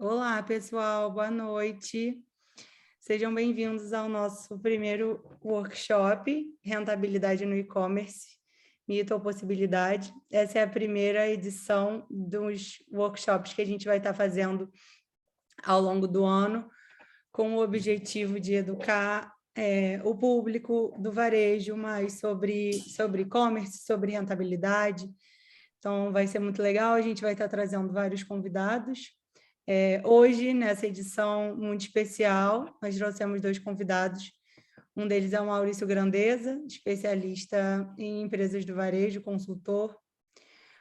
Olá, pessoal, boa noite. Sejam bem-vindos ao nosso primeiro workshop, Rentabilidade no E-Commerce, Mito ou Possibilidade. Essa é a primeira edição dos workshops que a gente vai estar fazendo ao longo do ano, com o objetivo de educar o público do varejo mais sobre e-commerce, sobre rentabilidade. Então, vai ser muito legal, a gente vai estar trazendo vários convidados. Hoje, nessa edição muito especial, nós trouxemos 2 convidados. Um deles é o Maurício Grandeza, especialista em empresas do varejo, consultor.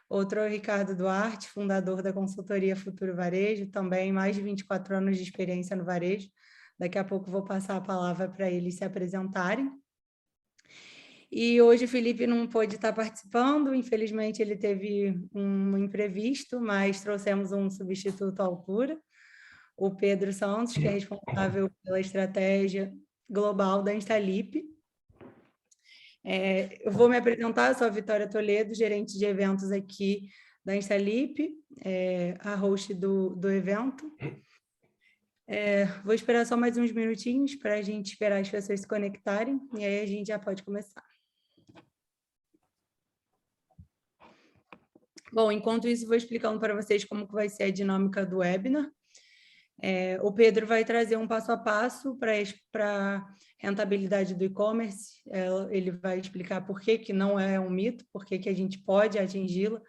Outro é o Ricardo Duarte, fundador da consultoria Futuro Varejo, também mais de 24 anos de experiência no varejo. Daqui a pouco vou passar a palavra para eles se apresentarem. E hoje o Felipe não pôde estar participando, infelizmente ele teve um imprevisto, mas trouxemos um substituto à altura, o Pedro Santos, que é responsável pela estratégia global da Instalip. Eu vou me apresentar, eu sou a Vitória Toledo, gerente de eventos aqui da Instalip, a host do evento. Vou esperar só mais uns minutinhos para a gente esperar as pessoas se conectarem, e aí a gente já pode começar. Bom, enquanto isso, vou explicando para vocês como que vai ser a dinâmica do webinar. O Pedro vai trazer um passo a passo para a rentabilidade do e-commerce. Ele vai explicar por que não é um mito, por que a gente pode atingi-la,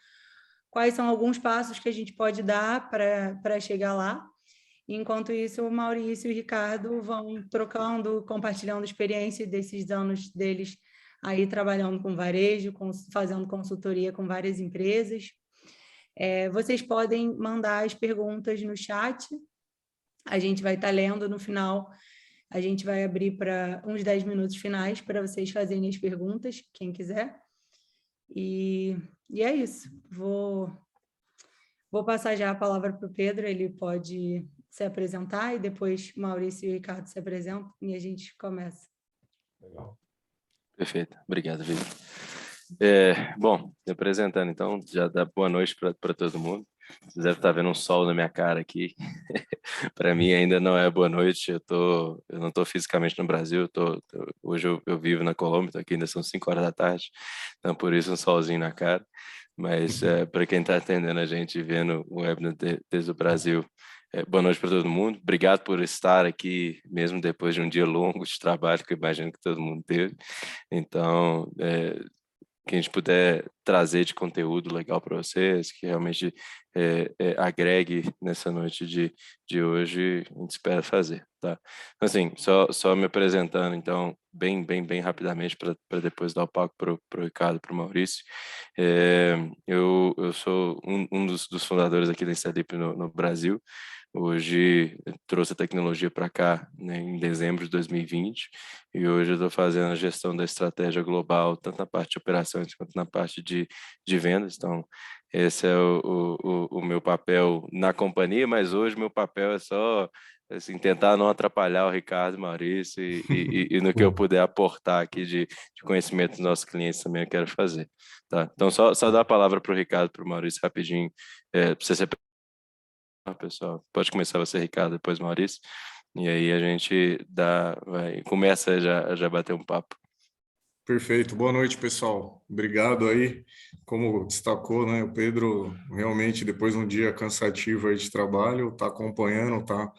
quais são alguns passos que a gente pode dar para chegar lá. Enquanto isso, o Maurício e o Ricardo vão trocando, compartilhando experiência desses anos deles aí trabalhando com varejo, fazendo consultoria com várias empresas. Vocês podem mandar as perguntas no chat, a gente vai estar lendo no final, a gente vai abrir para uns 10 minutos finais para vocês fazerem as perguntas, quem quiser. E é isso, vou passar já a palavra para o Pedro, ele pode se apresentar e depois Maurício e o Ricardo se apresentam e a gente começa. Legal. Perfeito, obrigado, Vitor. Bom, me apresentando então, já dá boa noite para todo mundo. Vocês devem estar vendo um sol na minha cara aqui. Para mim ainda não é boa noite, eu não estou fisicamente no Brasil, hoje eu vivo na Colômbia, então aqui ainda são 5 horas da tarde, então por isso um solzinho na cara. Mas para quem está atendendo a gente e vendo o webinar desde o Brasil, boa noite para todo mundo. Obrigado por estar aqui, mesmo depois de um dia longo de trabalho, que eu imagino que todo mundo teve. Então, que a gente puder trazer de conteúdo legal para vocês, que realmente agregue nessa noite de hoje, a gente espera fazer, tá? Assim, só me apresentando, então, bem rapidamente, para depois dar o palco para o Ricardo, para o Maurício. Eu sou um dos fundadores aqui da Instalip no Brasil. Hoje trouxe a tecnologia para cá, né, em dezembro de 2020, e hoje eu estou fazendo a gestão da estratégia global, tanto na parte de operações quanto na parte de vendas. Então, esse é o meu papel na companhia, mas hoje meu papel é só assim, tentar não atrapalhar o Ricardo e o Maurício e no que eu puder aportar aqui de conhecimento dos nossos clientes também eu quero fazer. Tá? Então, só dar a palavra para o Ricardo e para o Maurício rapidinho, para você se pessoal, pode começar você, Ricardo, depois Maurício, e aí a gente começa já bater um papo. Perfeito, boa noite, pessoal. Obrigado aí, como destacou, né, o Pedro realmente depois de um dia cansativo aí de trabalho, está acompanhando, está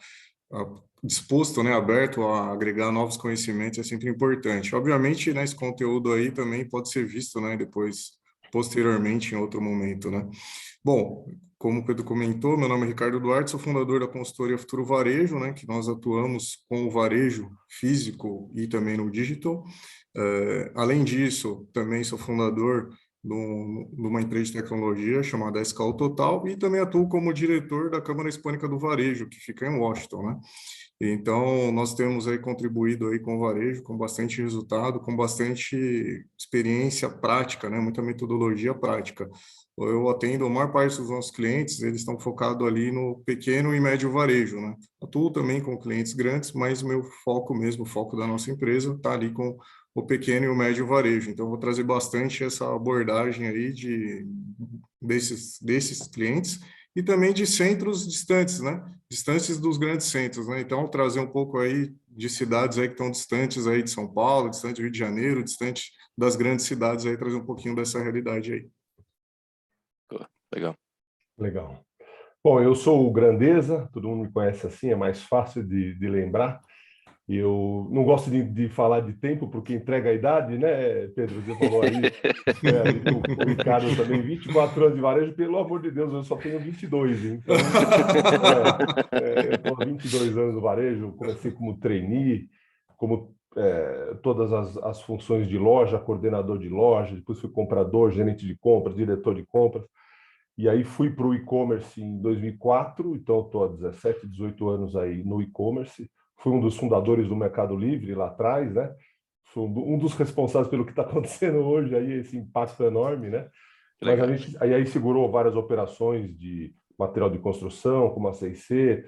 disposto, né, aberto a agregar novos conhecimentos, é sempre importante. Obviamente, né, esse conteúdo aí também pode ser visto, né, depois, posteriormente, em outro momento, né. Bom, como o Pedro comentou, meu nome é Ricardo Duarte, sou fundador da consultoria Futuro Varejo, né, que nós atuamos com o varejo físico e também no digital. Além disso, também sou fundador de uma empresa de tecnologia chamada SKU Total e também atuo como diretor da Câmara Hispânica do Varejo, que fica em Washington, né? Então, nós temos aí contribuído aí com o varejo, com bastante resultado, com bastante experiência prática, né? Muita metodologia prática. Eu atendo a maior parte dos nossos clientes, eles estão focados ali no pequeno e médio varejo, né? Atuo também com clientes grandes, mas o meu foco mesmo, o foco da nossa empresa está ali com o pequeno e o médio varejo. Então, eu vou trazer bastante essa abordagem aí desses clientes e também de centros distantes, né? Distantes dos grandes centros, né? Então, trazer um pouco aí de cidades aí que estão distantes aí de São Paulo, distante do Rio de Janeiro, distante das grandes cidades aí, trazer um pouquinho dessa realidade aí. Legal. Legal. Bom, eu sou o Grandeza, todo mundo me conhece assim, é mais fácil de lembrar. Eu não gosto de falar de tempo, porque entrega a idade, né, Pedro? Você falou aí, o Ricardo também, 24 anos de varejo, pelo amor de Deus, eu só tenho 22, então eu estou há 22 anos no varejo, comecei como trainee, como todas as funções de loja, coordenador de loja, depois fui comprador, gerente de compras, diretor de compras, e aí fui para o e-commerce em 2004, então estou há 17, 18 anos aí no e-commerce. Fui um dos fundadores do Mercado Livre lá atrás, né? Sou um dos responsáveis pelo que está acontecendo hoje, aí esse impacto enorme, né? Mas a gente aí segurou várias operações de material de construção, como a C&C,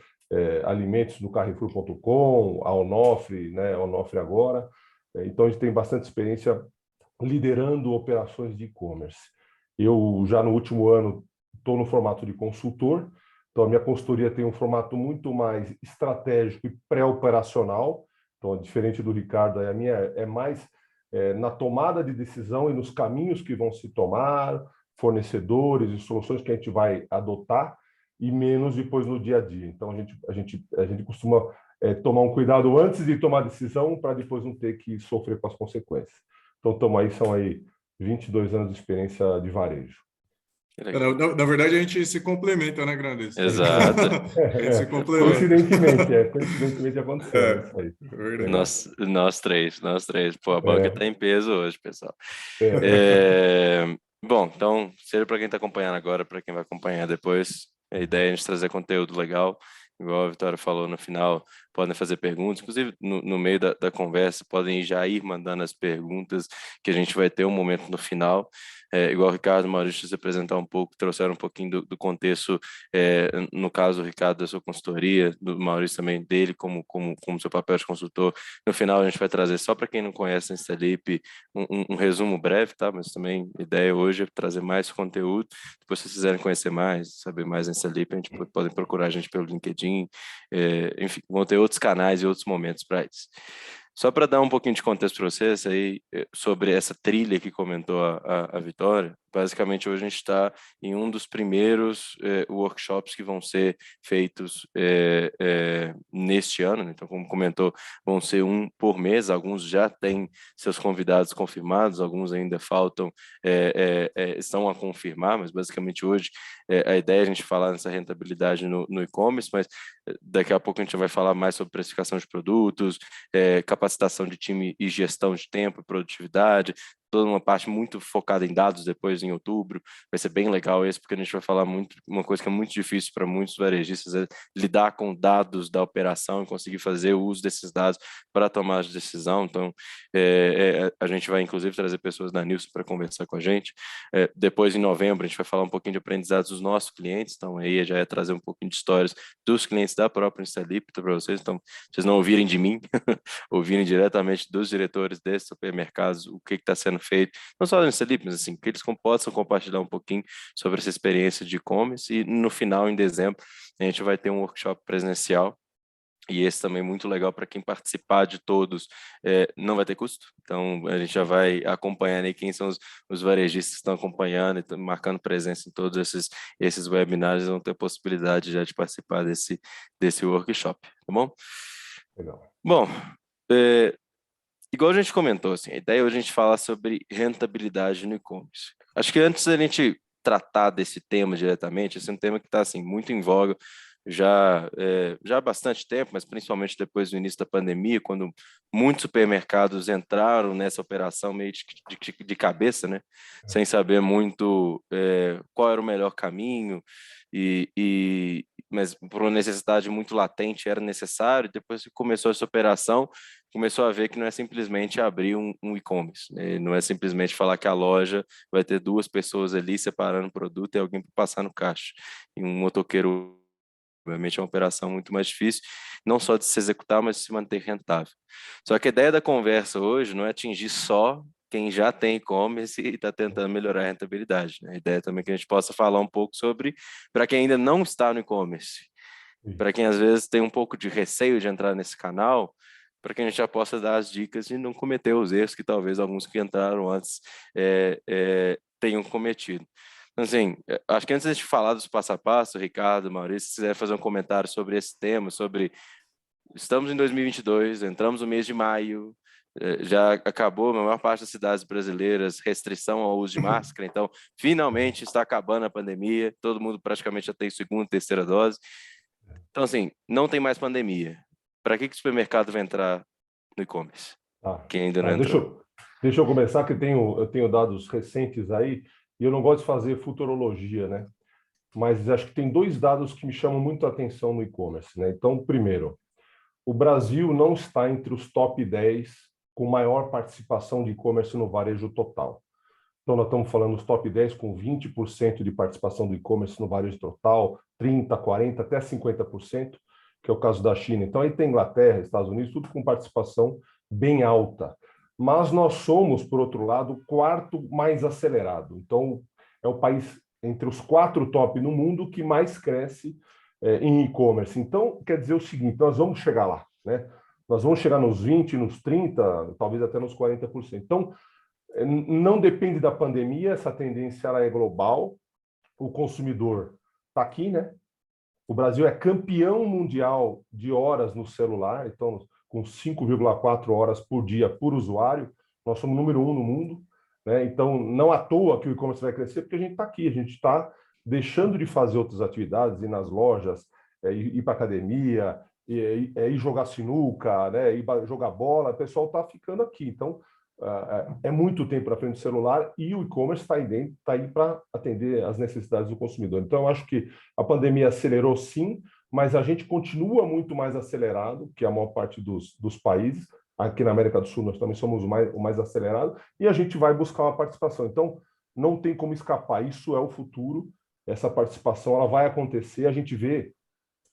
alimentos do Carrefour.com, a Onofre, né? A Onofre agora. Então a gente tem bastante experiência liderando operações de e-commerce. Eu já no último ano estou no formato de consultor, então a minha consultoria tem um formato muito mais estratégico e pré-operacional, então diferente do Ricardo, a minha é mais na tomada de decisão e nos caminhos que vão se tomar, fornecedores e soluções que a gente vai adotar, e menos depois no dia a dia. Então a gente costuma tomar um cuidado antes de tomar a decisão para depois não ter que sofrer com as consequências. Então são aí 22 anos de experiência de varejo. Na verdade, a gente se complementa, né, Grandeza? Exato. A gente se complementa. Coincidentemente aconteceu isso aí. Nós três. Pô, a banca está em peso hoje, pessoal. Bom, então, seja para quem está acompanhando agora, para quem vai acompanhar depois, a ideia é a gente trazer conteúdo legal. Igual a Vitória falou no final, podem fazer perguntas, inclusive no meio da conversa, podem já ir mandando as perguntas, que a gente vai ter um momento no final. Igual o Ricardo e o Maurício se apresentar um pouco, trouxeram um pouquinho do contexto, no caso, o Ricardo da sua consultoria, do Maurício também dele, como seu papel de consultor. No final, a gente vai trazer, só para quem não conhece a Instalip, um resumo breve, tá? Mas também a ideia hoje é trazer mais conteúdo. Depois, se vocês quiserem conhecer mais, saber mais da Instalip, podem procurar a gente pelo LinkedIn, enfim, vão ter outros canais e outros momentos para isso. Só para dar um pouquinho de contexto para vocês aí, sobre essa trilha que comentou a Vitória, basicamente hoje a gente está em um dos primeiros workshops que vão ser feitos neste ano, né? Então, como comentou, vão ser um por mês, alguns já têm seus convidados confirmados, alguns ainda faltam, estão a confirmar, mas basicamente hoje a ideia é a gente falar nessa rentabilidade no e-commerce, mas daqui a pouco a gente vai falar mais sobre precificação de produtos, capacitação de time e gestão de tempo e produtividade, toda uma parte muito focada em dados depois em outubro. Vai ser bem legal esse, porque a gente vai falar muito, uma coisa que é muito difícil para muitos varejistas é lidar com dados da operação e conseguir fazer o uso desses dados para tomar de decisão. Então, a gente vai inclusive trazer pessoas da Nilson para conversar com a gente. Depois, em novembro, a gente vai falar um pouquinho de aprendizados dos nossos clientes, então aí já é trazer um pouquinho de histórias dos clientes da própria Instalip para vocês, então vocês não ouvirem de mim, ouvirem diretamente dos diretores desses supermercados, o que está sendo feito, não só no Instalip, mas assim, que eles possam compartilhar um pouquinho sobre essa experiência de e-commerce, e no final, em dezembro, a gente vai ter um workshop presencial, e esse também é muito legal para quem participar de todos, não vai ter custo, então a gente já vai acompanhando aí quem são os varejistas que estão acompanhando e marcando presença em todos esses webinars, vão ter possibilidade já de participar desse workshop, tá bom? Legal. Bom, igual a gente comentou, assim, a ideia é a gente falar sobre rentabilidade no e-commerce. Acho que antes da gente tratar desse tema diretamente, esse é um tema que está assim, muito em voga já há bastante tempo, mas principalmente depois do início da pandemia, quando muitos supermercados entraram nessa operação meio de cabeça, né? Sem saber muito qual era o melhor caminho, mas por uma necessidade muito latente era necessário. Depois que começou essa operação, começou a ver que não é simplesmente abrir um e-commerce, né? Não é simplesmente falar que a loja vai ter duas pessoas ali separando o produto e alguém para passar no caixa, e um motoqueiro. Obviamente é uma operação muito mais difícil, não só de se executar, mas de se manter rentável. Só que a ideia da conversa hoje não é atingir só quem já tem e-commerce e está tentando melhorar a rentabilidade, né? A ideia também é que a gente possa falar um pouco sobre, para quem ainda não está no e-commerce, para quem às vezes tem um pouco de receio de entrar nesse canal, para que a gente já possa dar as dicas e não cometer os erros que talvez alguns que entraram antes tenham cometido. Então, assim, acho que antes de falar dos passo a passo, Ricardo, Maurício, se quiser fazer um comentário sobre esse tema, sobre estamos em 2022, entramos no mês de maio, já acabou a maior parte das cidades brasileiras restrição ao uso de máscara, então finalmente está acabando a pandemia, todo mundo praticamente já tem segunda e terceira dose. Então, assim, não tem mais pandemia. Para que o supermercado vai entrar no e-commerce? Quem ainda não entrou. Deixa eu começar, que eu tenho dados recentes aí, e eu não gosto de fazer futurologia, né? Mas acho que tem 2 dados que me chamam muito a atenção no e-commerce, né? Então, primeiro, o Brasil não está entre os top 10 com maior participação de e-commerce no varejo total. Então, nós estamos falando dos top 10 com 20% de participação do e-commerce no varejo total, 30%, 40%, até 50%, que é o caso da China. Então, aí tem Inglaterra, Estados Unidos, tudo com participação bem alta. Mas nós somos, por outro lado, o 4º mais acelerado. Então, é o país entre os 4 top no mundo que mais cresce em e-commerce. Então, quer dizer o seguinte, nós vamos chegar lá, né? Nós vamos chegar nos 20%, nos 30%, talvez até nos 40%. Então, não depende da pandemia, essa tendência ela é global, o consumidor está aqui, né? O Brasil é campeão mundial de horas no celular, então, com 5,4 horas por dia por usuário, nós somos número 1 no mundo, né? Então, não à toa que o e-commerce vai crescer, porque a gente está aqui, a gente está deixando de fazer outras atividades, ir nas lojas, ir para academia, ir jogar sinuca, né? Ir jogar bola, o pessoal está ficando aqui. Então, é muito tempo na frente do celular e o e-commerce está aí para atender às necessidades do consumidor. Então, eu acho que a pandemia acelerou sim, mas a gente continua muito mais acelerado que a maior parte dos países. Aqui na América do Sul nós também somos o mais acelerado e a gente vai buscar uma participação. Então, não tem como escapar. Isso é o futuro. Essa participação ela vai acontecer. A gente vê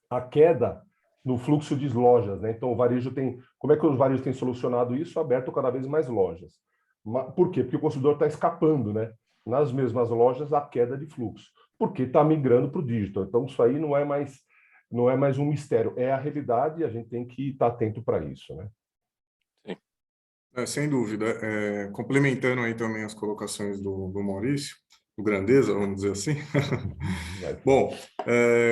a queda no fluxo de lojas, né? Então, o varejo tem... Como é que os varejos têm solucionado isso? Aberto cada vez mais lojas. Por quê? Porque o consumidor está escapando, né? Nas mesmas lojas, a queda de fluxo. Porque está migrando para o digital. Então, isso aí não é mais um mistério. É a realidade e a gente tem que estar atento para isso, né? Sem dúvida. Complementando aí também as colocações do Maurício, do Grandeza, vamos dizer assim. Bom,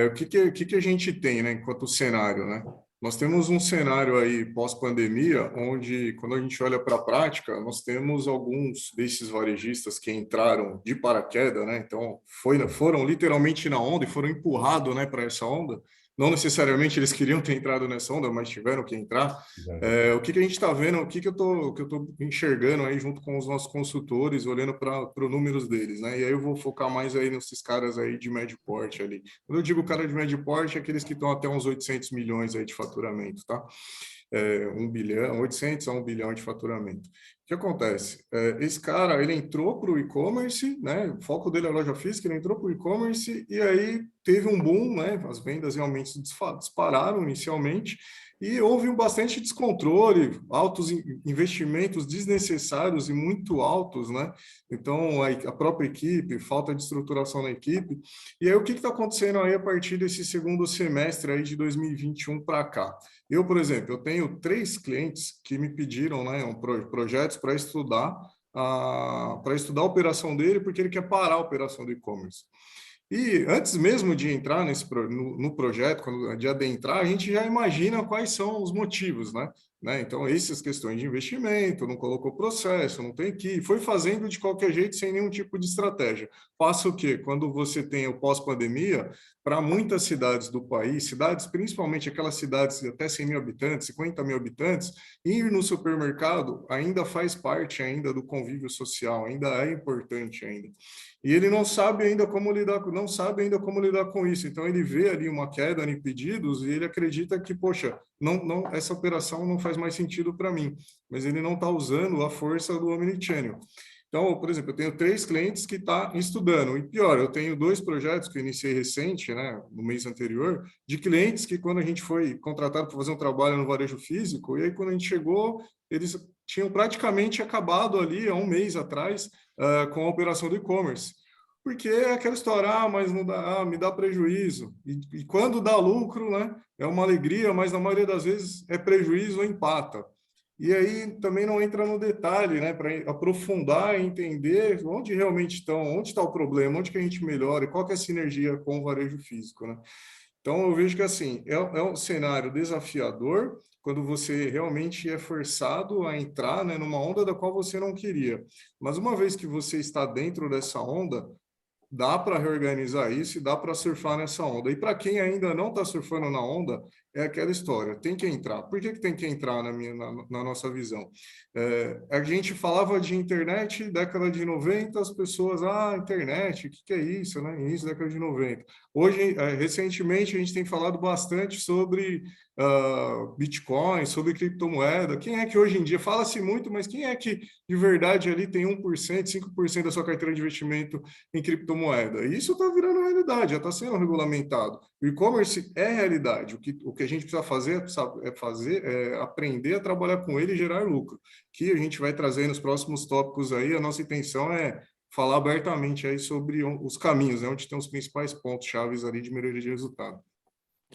o que a gente tem, né, enquanto cenário, né? Nós temos um cenário aí pós-pandemia, onde, quando a gente olha para a prática, nós temos alguns desses varejistas que entraram de paraquedas, né? Então, foram literalmente na onda e foram empurrados, né, para essa onda. Não necessariamente eles queriam ter entrado nessa onda, mas tiveram que entrar. O que a gente está vendo, o que eu estou enxergando aí junto com os nossos consultores, olhando para os números deles, né? E aí eu vou focar mais aí nesses caras aí de médio porte ali. Quando eu digo cara de médio porte, é aqueles que estão até uns 800 milhões aí de faturamento, tá? 1 bilhão, 800 a 1 bilhão de faturamento. O que acontece? Esse cara, ele entrou para o e-commerce, né? O foco dele é a loja física, ele entrou para o e-commerce e aí teve um boom, né? As vendas realmente dispararam inicialmente e houve bastante descontrole, altos investimentos desnecessários e muito altos, né? Então, a própria equipe, falta de estruturação na equipe. E aí, o que está acontecendo aí a partir desse segundo semestre aí de 2021 para cá? Eu, por exemplo, eu tenho 3 clientes que me pediram, né, projetos para estudar a operação dele, porque ele quer parar a operação do e-commerce. E antes mesmo de entrar no projeto, de adentrar, a gente já imagina quais são os motivos, né? Então, essas questões de investimento, não colocou processo, não tem equipe, foi fazendo de qualquer jeito, sem nenhum tipo de estratégia. Passa o quê? Quando você tem o pós-pandemia, para muitas cidades do país, cidades, principalmente aquelas cidades de até 100 mil habitantes, 50 mil habitantes, ir no supermercado ainda faz parte ainda do convívio social, ainda é importante ainda. E ele não sabe ainda como lidar com isso. Então, ele vê ali uma queda em pedidos e ele acredita que, poxa, essa operação não faz mais sentido para mim. Mas ele não está usando a força do Omnichannel. Então, por exemplo, eu tenho 3 clientes que estão estudando. E pior, eu tenho 2 projetos que eu iniciei recente, né, no mês anterior, de clientes que, quando a gente foi contratado para fazer um trabalho no varejo físico, e aí quando a gente chegou, eles tinham praticamente acabado ali há um mês atrás com a operação do e-commerce. Porque é aquela história, mas não dá, me dá prejuízo. E quando dá lucro, né, é uma alegria, mas na maioria das vezes é prejuízo ou empata. E aí também não entra no detalhe, né, para aprofundar e entender onde realmente onde está o problema, onde que a gente melhora e qual que é a sinergia com o varejo físico, né? Então, eu vejo que, assim, é um cenário desafiador quando você realmente é forçado a entrar, né, numa onda da qual você não queria. Mas uma vez que você está dentro dessa onda, dá para reorganizar isso e dá para surfar nessa onda. E para quem ainda não está surfando na onda, é aquela história, tem que entrar. Por que tem que entrar na nossa visão? A gente falava de internet, década de 90, as pessoas, internet, o que é isso, né? Início da década de 90. Hoje, recentemente, a gente tem falado bastante sobre Bitcoin, sobre criptomoeda. Quem é que hoje em dia, fala-se muito, mas quem é que de verdade ali tem 1%, 5% da sua carteira de investimento em criptomoeda? E isso está virando realidade, já está sendo regulamentado. O e-commerce é realidade. O que a gente precisa fazer é aprender a trabalhar com ele e gerar lucro, que a gente vai trazer nos próximos tópicos aí. A nossa intenção é falar abertamente aí sobre os caminhos, né, onde tem os principais pontos chaves ali de melhoria de resultado.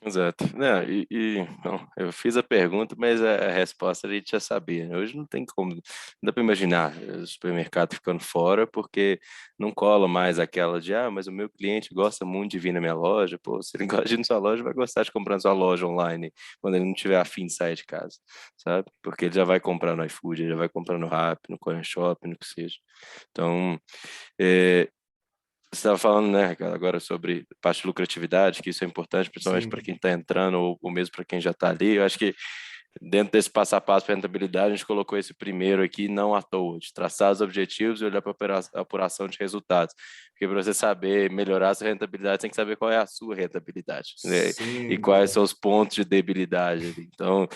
Exato. Não, bom, eu fiz a pergunta, mas a resposta a gente já sabia, né? Hoje não tem como, não dá para imaginar o supermercado ficando fora, porque não cola mais aquela de, mas o meu cliente gosta muito de vir na minha loja. Pô, se ele gosta de ir na sua loja, vai gostar de comprar na sua loja online, quando ele não tiver afim de sair de casa, sabe? Porque ele já vai comprar no iFood, ele já vai comprar no Rappi, no Corner Shop, no que seja. Então, você estava falando, né, agora sobre parte de lucratividade, que isso é importante, principalmente para quem está entrando ou mesmo para quem já está ali. Eu acho que dentro desse passo a passo para rentabilidade, a gente colocou esse primeiro aqui não à toa, de traçar os objetivos e olhar para a apuração de resultados. Porque para você saber melhorar a sua rentabilidade, tem que saber qual é a sua rentabilidade, né? E quais são os pontos de debilidade ali. Então,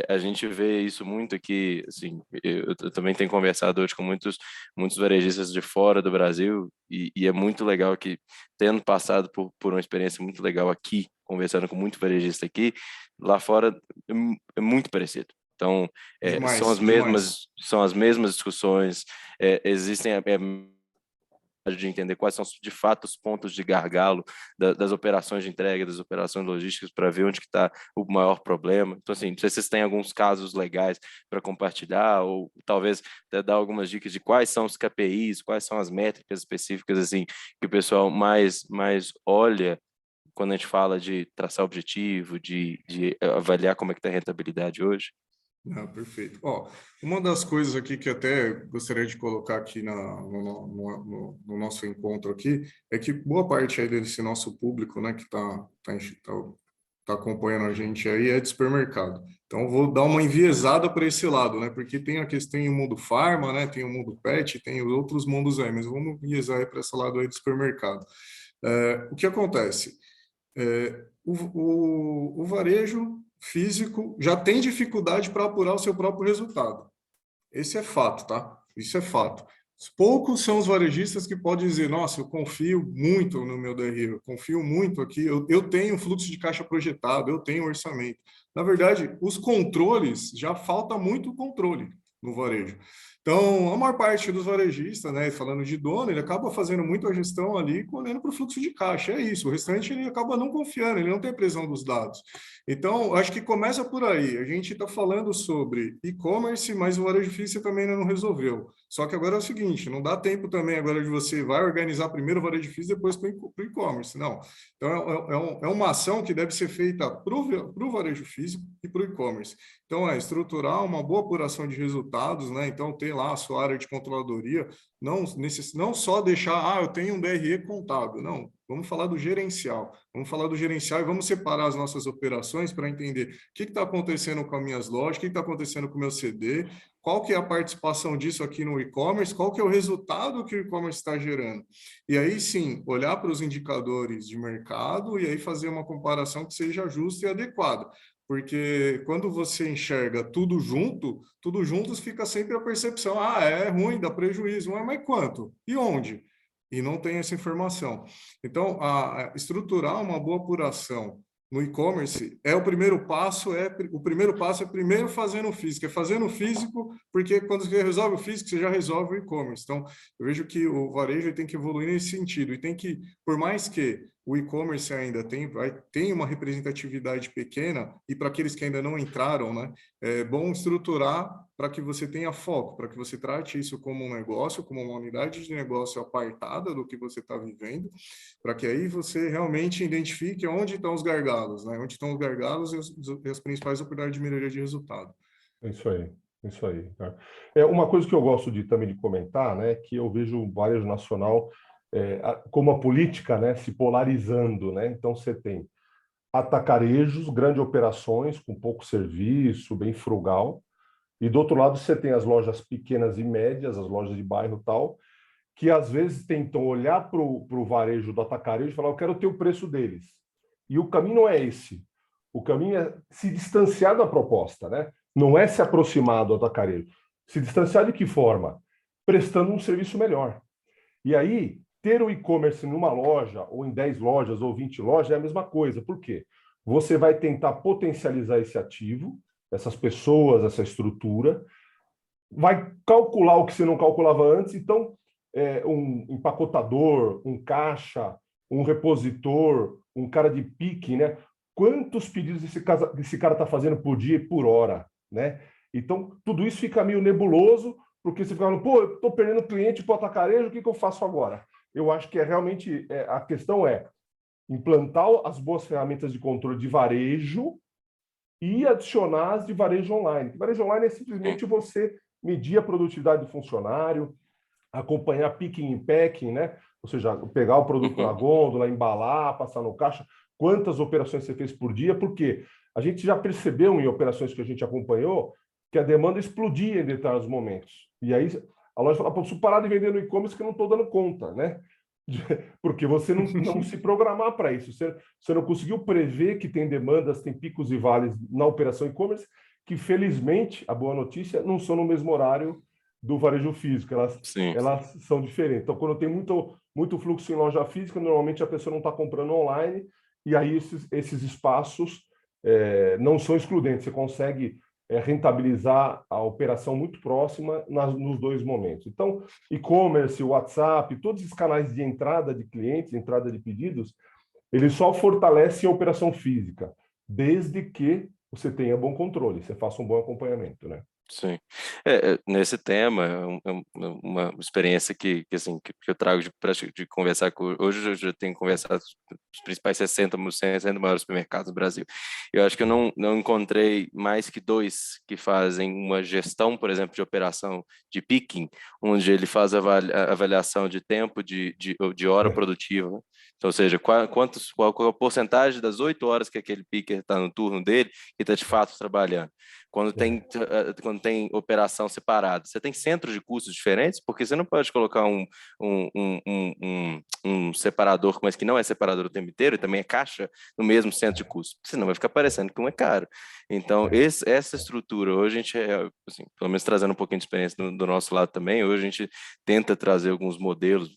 a gente vê isso muito aqui, assim, eu também tenho conversado hoje com muitos varejistas de fora do Brasil e é muito legal que, tendo passado por uma experiência muito legal aqui, conversando com muito varejista aqui, lá fora é muito parecido. Então, são as mesmas discussões, existem de entender quais são, de fato, os pontos de gargalo das operações de entrega, das operações logísticas, para ver onde está o maior problema. Então, assim, não sei se vocês têm alguns casos legais para compartilhar, ou talvez até dar algumas dicas de quais são os KPIs, quais são as métricas específicas, assim, que o pessoal mais olha quando a gente fala de traçar objetivo, de avaliar como é que está a rentabilidade hoje. Perfeito. Uma das coisas aqui que até gostaria de colocar aqui no nosso encontro aqui é que boa parte aí desse nosso público, né, que está acompanhando a gente aí é de supermercado. Então, eu vou dar uma enviesada para esse lado, né, porque tem o mundo farma, né, tem o mundo pet, tem os outros mundos aí, mas vamos enviesar aí para esse lado aí do supermercado. O que acontece? O varejo físico já tem dificuldade para apurar o seu próprio resultado. Esse é fato, tá? Isso é fato. Poucos são os varejistas que podem dizer, nossa, eu confio muito no meu DRE, eu confio muito aqui, eu tenho fluxo de caixa projetado, eu tenho orçamento. Na verdade, os controles, já falta muito controle no varejo. Então, a maior parte dos varejistas, né, falando de dono, ele acaba fazendo muito a gestão ali, olhando para o fluxo de caixa, é isso. O restante ele acaba não confiando, ele não tem previsão dos dados. Então, acho que começa por aí. A gente está falando sobre e-commerce, mas o varejo físico também ainda não resolveu. Só que agora é o seguinte, não dá tempo também agora de você vai organizar primeiro o varejo físico, depois para o e-commerce, não. Então, é uma ação que deve ser feita para o varejo físico e para o e-commerce. Então, estruturar uma boa apuração de resultados, né? Então, ter lá a sua área de controladoria, não só deixar, eu tenho um DRE contábil, não. Vamos falar do gerencial. Vamos falar do gerencial e vamos separar as nossas operações para entender o que está acontecendo com as minhas lojas, o que está acontecendo com o meu CD, qual que é a participação disso aqui no e-commerce, qual que é o resultado que o e-commerce está gerando. E aí, sim, olhar para os indicadores de mercado e aí fazer uma comparação que seja justa e adequada. Porque quando você enxerga tudo juntos fica sempre a percepção, é ruim, dá prejuízo, mas quanto? E onde? E não tem essa informação. Então, estruturar uma boa apuração no e-commerce, o primeiro passo é primeiro fazendo o físico, é fazendo o físico, porque quando você resolve o físico, você já resolve o e-commerce. Então, eu vejo que o varejo tem que evoluir nesse sentido, e tem que, por mais que o e-commerce ainda tem uma representatividade pequena, e para aqueles que ainda não entraram, né, é bom estruturar para que você tenha foco, para que você trate isso como um negócio, como uma unidade de negócio apartada do que você está vivendo, para que aí você realmente identifique onde estão os gargalos, né? Onde estão os gargalos e as principais oportunidades de melhoria de resultado. É isso aí. Tá? Uma coisa que eu gosto também de comentar, né, que eu vejo o varejo nacional como a política, né, se polarizando, né? Então você tem atacarejos, grandes operações com pouco serviço, bem frugal, e do outro lado você tem as lojas pequenas e médias, as lojas de bairro e tal, que às vezes tentam olhar para o varejo do atacarejo e falar, eu quero ter o preço deles. E o caminho não é esse. O caminho é se distanciar da proposta, né? Não é se aproximar do atacarejo. Se distanciar de que forma? Prestando um serviço melhor. E aí, ter o e-commerce numa loja, ou em 10 lojas, ou 20 lojas, é a mesma coisa. Por quê? Você vai tentar potencializar esse ativo, essas pessoas, essa estrutura, vai calcular o que você não calculava antes. Então, um empacotador, um caixa, um repositor, um cara de pique, né? Quantos pedidos esse cara está fazendo por dia e por hora, né? Então, tudo isso fica meio nebuloso, porque você fica falando, pô, eu estou perdendo cliente para o atacarejo, o que eu faço agora? Eu acho que realmente a questão é implantar as boas ferramentas de controle de varejo e adicionar as de varejo online. Varejo online é simplesmente você medir a produtividade do funcionário, acompanhar picking e packing, né? Ou seja, pegar o produto na gôndola, embalar, passar no caixa, quantas operações você fez por dia, porque a gente já percebeu em operações que a gente acompanhou que a demanda explodia em determinados momentos. E aí a loja fala, preciso parar de vender no e-commerce que eu não estou dando conta, né? Porque você não se programar para isso. Você não conseguiu prever que tem demandas, tem picos e vales na operação e-commerce, que felizmente, a boa notícia, não são no mesmo horário do varejo físico, elas são diferentes. Então, quando tem muito fluxo em loja física, normalmente a pessoa não está comprando online, e aí esses espaços não são excludentes. Você consegue rentabilizar a operação muito próxima nos dois momentos. Então, e-commerce, WhatsApp, todos esses canais de entrada de clientes, entrada de pedidos, eles só fortalecem a operação física, desde que você tenha bom controle, você faça um bom acompanhamento, né? Sim. Nesse tema, uma experiência que eu trago de conversar com... Hoje eu já tenho conversado com os principais 60 maiores supermercados do Brasil. Eu acho que eu não encontrei mais que 2 que fazem uma gestão, por exemplo, de operação de picking, onde ele faz a avaliação de tempo de hora produtiva, né? Então, ou seja, qual a porcentagem das 8 horas que aquele picker está no turno dele e está de fato trabalhando. Quando tem operação separada, você tem centros de custos diferentes, porque você não pode colocar um separador, mas que não é separador o tempo inteiro, e também é caixa, no mesmo centro de custos, senão vai ficar parecendo que um é caro. Então, essa estrutura, hoje a gente, assim, pelo menos trazendo um pouquinho de experiência do nosso lado também, hoje a gente tenta trazer alguns modelos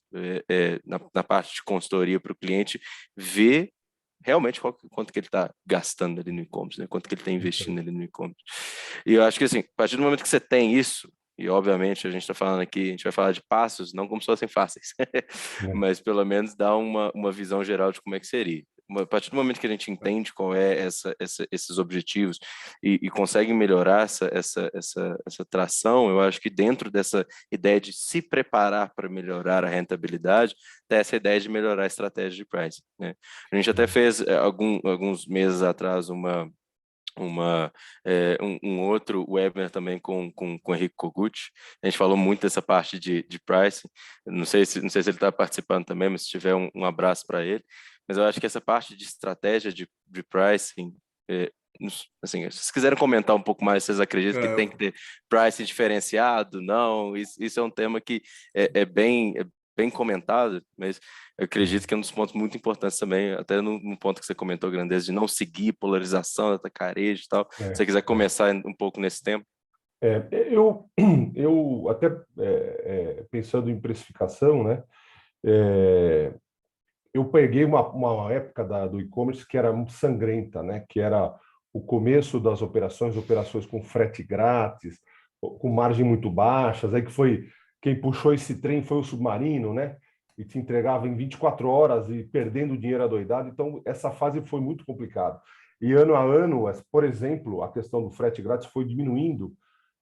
na parte de consultoria para o cliente ver realmente quanto que ele está gastando ali no e-commerce, né? Quanto que ele está investindo ali no e-commerce. E eu acho que, assim, a partir do momento que você tem isso, e obviamente a gente está falando aqui, a gente vai falar de passos, não como se fossem fáceis, mas pelo menos dá uma visão geral de como é que seria. A partir do momento que a gente entende qual é esses objetivos e consegue melhorar essa tração, eu acho que dentro dessa ideia de se preparar para melhorar a rentabilidade, tem essa ideia de melhorar a estratégia de pricing, né? A gente até fez alguns meses atrás um outro webinar também com o Henrique Kogut. A gente falou muito dessa parte de pricing. Não sei se ele está participando também, mas se tiver um abraço para ele. Mas eu acho que essa parte de estratégia de pricing, assim, se vocês quiserem comentar um pouco mais, vocês acreditam que tem que ter pricing diferenciado? Não, isso é um tema que é bem comentado, mas eu acredito que é um dos pontos muito importantes também, até no ponto que você comentou, Grandeza, de não seguir polarização, atacarejo e tal. Se você quiser começar um pouco nesse tema. Eu até pensando em precificação, né? eu peguei uma época do e-commerce que era muito sangrenta, né? Que era o começo das operações com frete grátis, com margem muito baixas, aí que foi quem puxou esse trem foi o Submarino, né? E te entregava em 24 horas e perdendo dinheiro adoidado. Então, essa fase foi muito complicada. E ano a ano, por exemplo, a questão do frete grátis foi diminuindo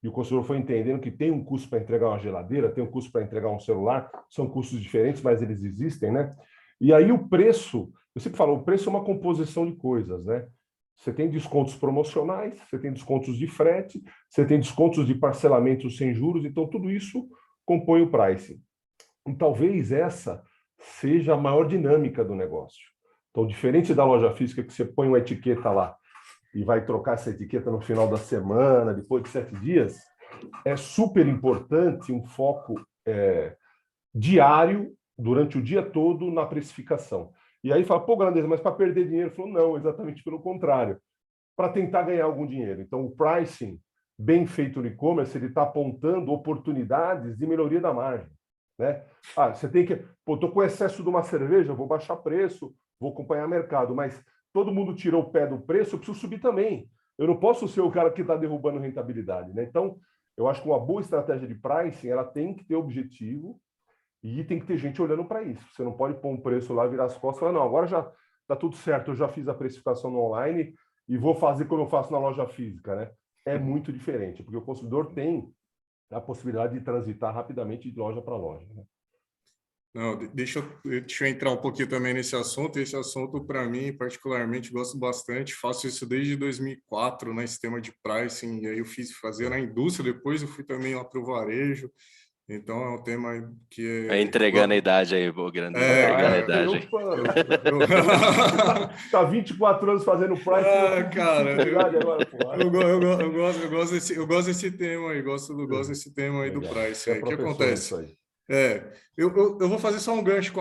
e o consumidor foi entendendo que tem um custo para entregar uma geladeira, tem um custo para entregar um celular, são custos diferentes, mas eles existem, né? E aí o preço, eu sempre falo, o preço é uma composição de coisas, né? Você tem descontos promocionais, você tem descontos de frete, você tem descontos de parcelamento sem juros, então tudo isso compõe o pricing. E talvez essa seja a maior dinâmica do negócio. Então, diferente da loja física, que você põe uma etiqueta lá e vai trocar essa etiqueta no final da semana, depois de 7 dias, é super importante um foco diário, durante o dia todo, na precificação. E aí fala, pô, Grandeza, mas para perder dinheiro? Falou, não, exatamente pelo contrário, para tentar ganhar algum dinheiro. Então, o pricing bem feito no e-commerce, ele está apontando oportunidades de melhoria da margem, né? Ah, você tem que, pô, estou com excesso de uma cerveja, vou baixar preço, vou acompanhar o mercado, mas todo mundo tirou o pé do preço, eu preciso subir também. Eu não posso ser o cara que está derrubando rentabilidade, né? Então, eu acho que uma boa estratégia de pricing, ela tem que ter objetivo e tem que ter gente olhando para isso. Você não pode pôr um preço lá, virar as costas e falar, não, agora já está tudo certo, eu já fiz a precificação no online e vou fazer como eu faço na loja física, né? É muito diferente, porque o consumidor tem a possibilidade de transitar rapidamente de loja para loja, né? Não, deixa eu entrar um pouquinho também nesse assunto. Esse assunto, para mim, particularmente, gosto bastante. Faço isso desde 2004, né, sistema de pricing, e aí eu fazia na indústria, depois eu fui também lá para o varejo. Então, é um tema que é... Entregando a idade aí, o grande. Entregando a idade aí. Tá 24 anos fazendo pricing. Cara, eu gosto desse tema aí, gosto desse tema aí do pricing. O que acontece? Eu vou fazer só um gancho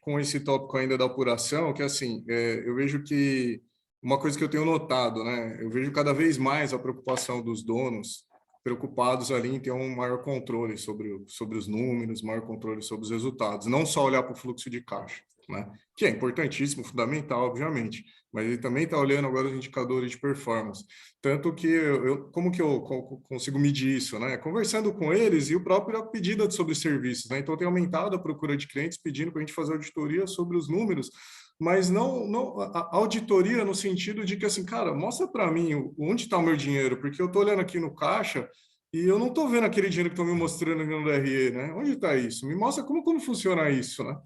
com esse tópico ainda da apuração, que assim, eu vejo que uma coisa que eu tenho notado, né? Eu vejo cada vez mais a preocupação dos donos preocupados ali em ter um maior controle sobre os números, maior controle sobre os resultados, não só olhar para o fluxo de caixa, né? Que é importantíssimo, fundamental, obviamente, mas ele também está olhando agora os indicadores de performance. Tanto que como que eu consigo medir isso, né? Conversando com eles e o próprio pedido sobre serviços, né? Então, tem aumentado a procura de clientes pedindo para a gente fazer auditoria sobre os números, mas não a auditoria no sentido de que, assim, cara, mostra para mim onde está o meu dinheiro, porque eu estou olhando aqui no caixa e eu não estou vendo aquele dinheiro que estão me mostrando no DRE, né? Onde está isso? Me mostra como funciona isso, né?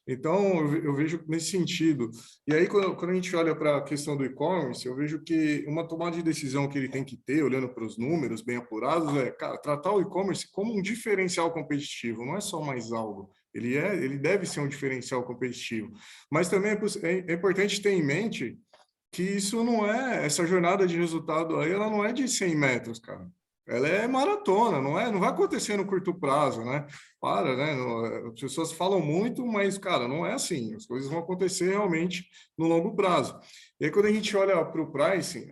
Então, eu vejo nesse sentido. E aí, quando a gente olha para a questão do e-commerce, eu vejo que uma tomada de decisão que ele tem que ter, olhando para os números bem apurados, cara, tratar o e-commerce como um diferencial competitivo, não é só mais algo. Ele deve ser um diferencial competitivo. Mas também é importante ter em mente que isso não essa jornada de resultado aí, ela não é de 100 metros, cara. Ela é maratona, não vai acontecer no curto prazo, né? Né? As pessoas falam muito, mas, cara, não é assim. As coisas vão acontecer realmente no longo prazo. E aí, quando a gente olha para o pricing,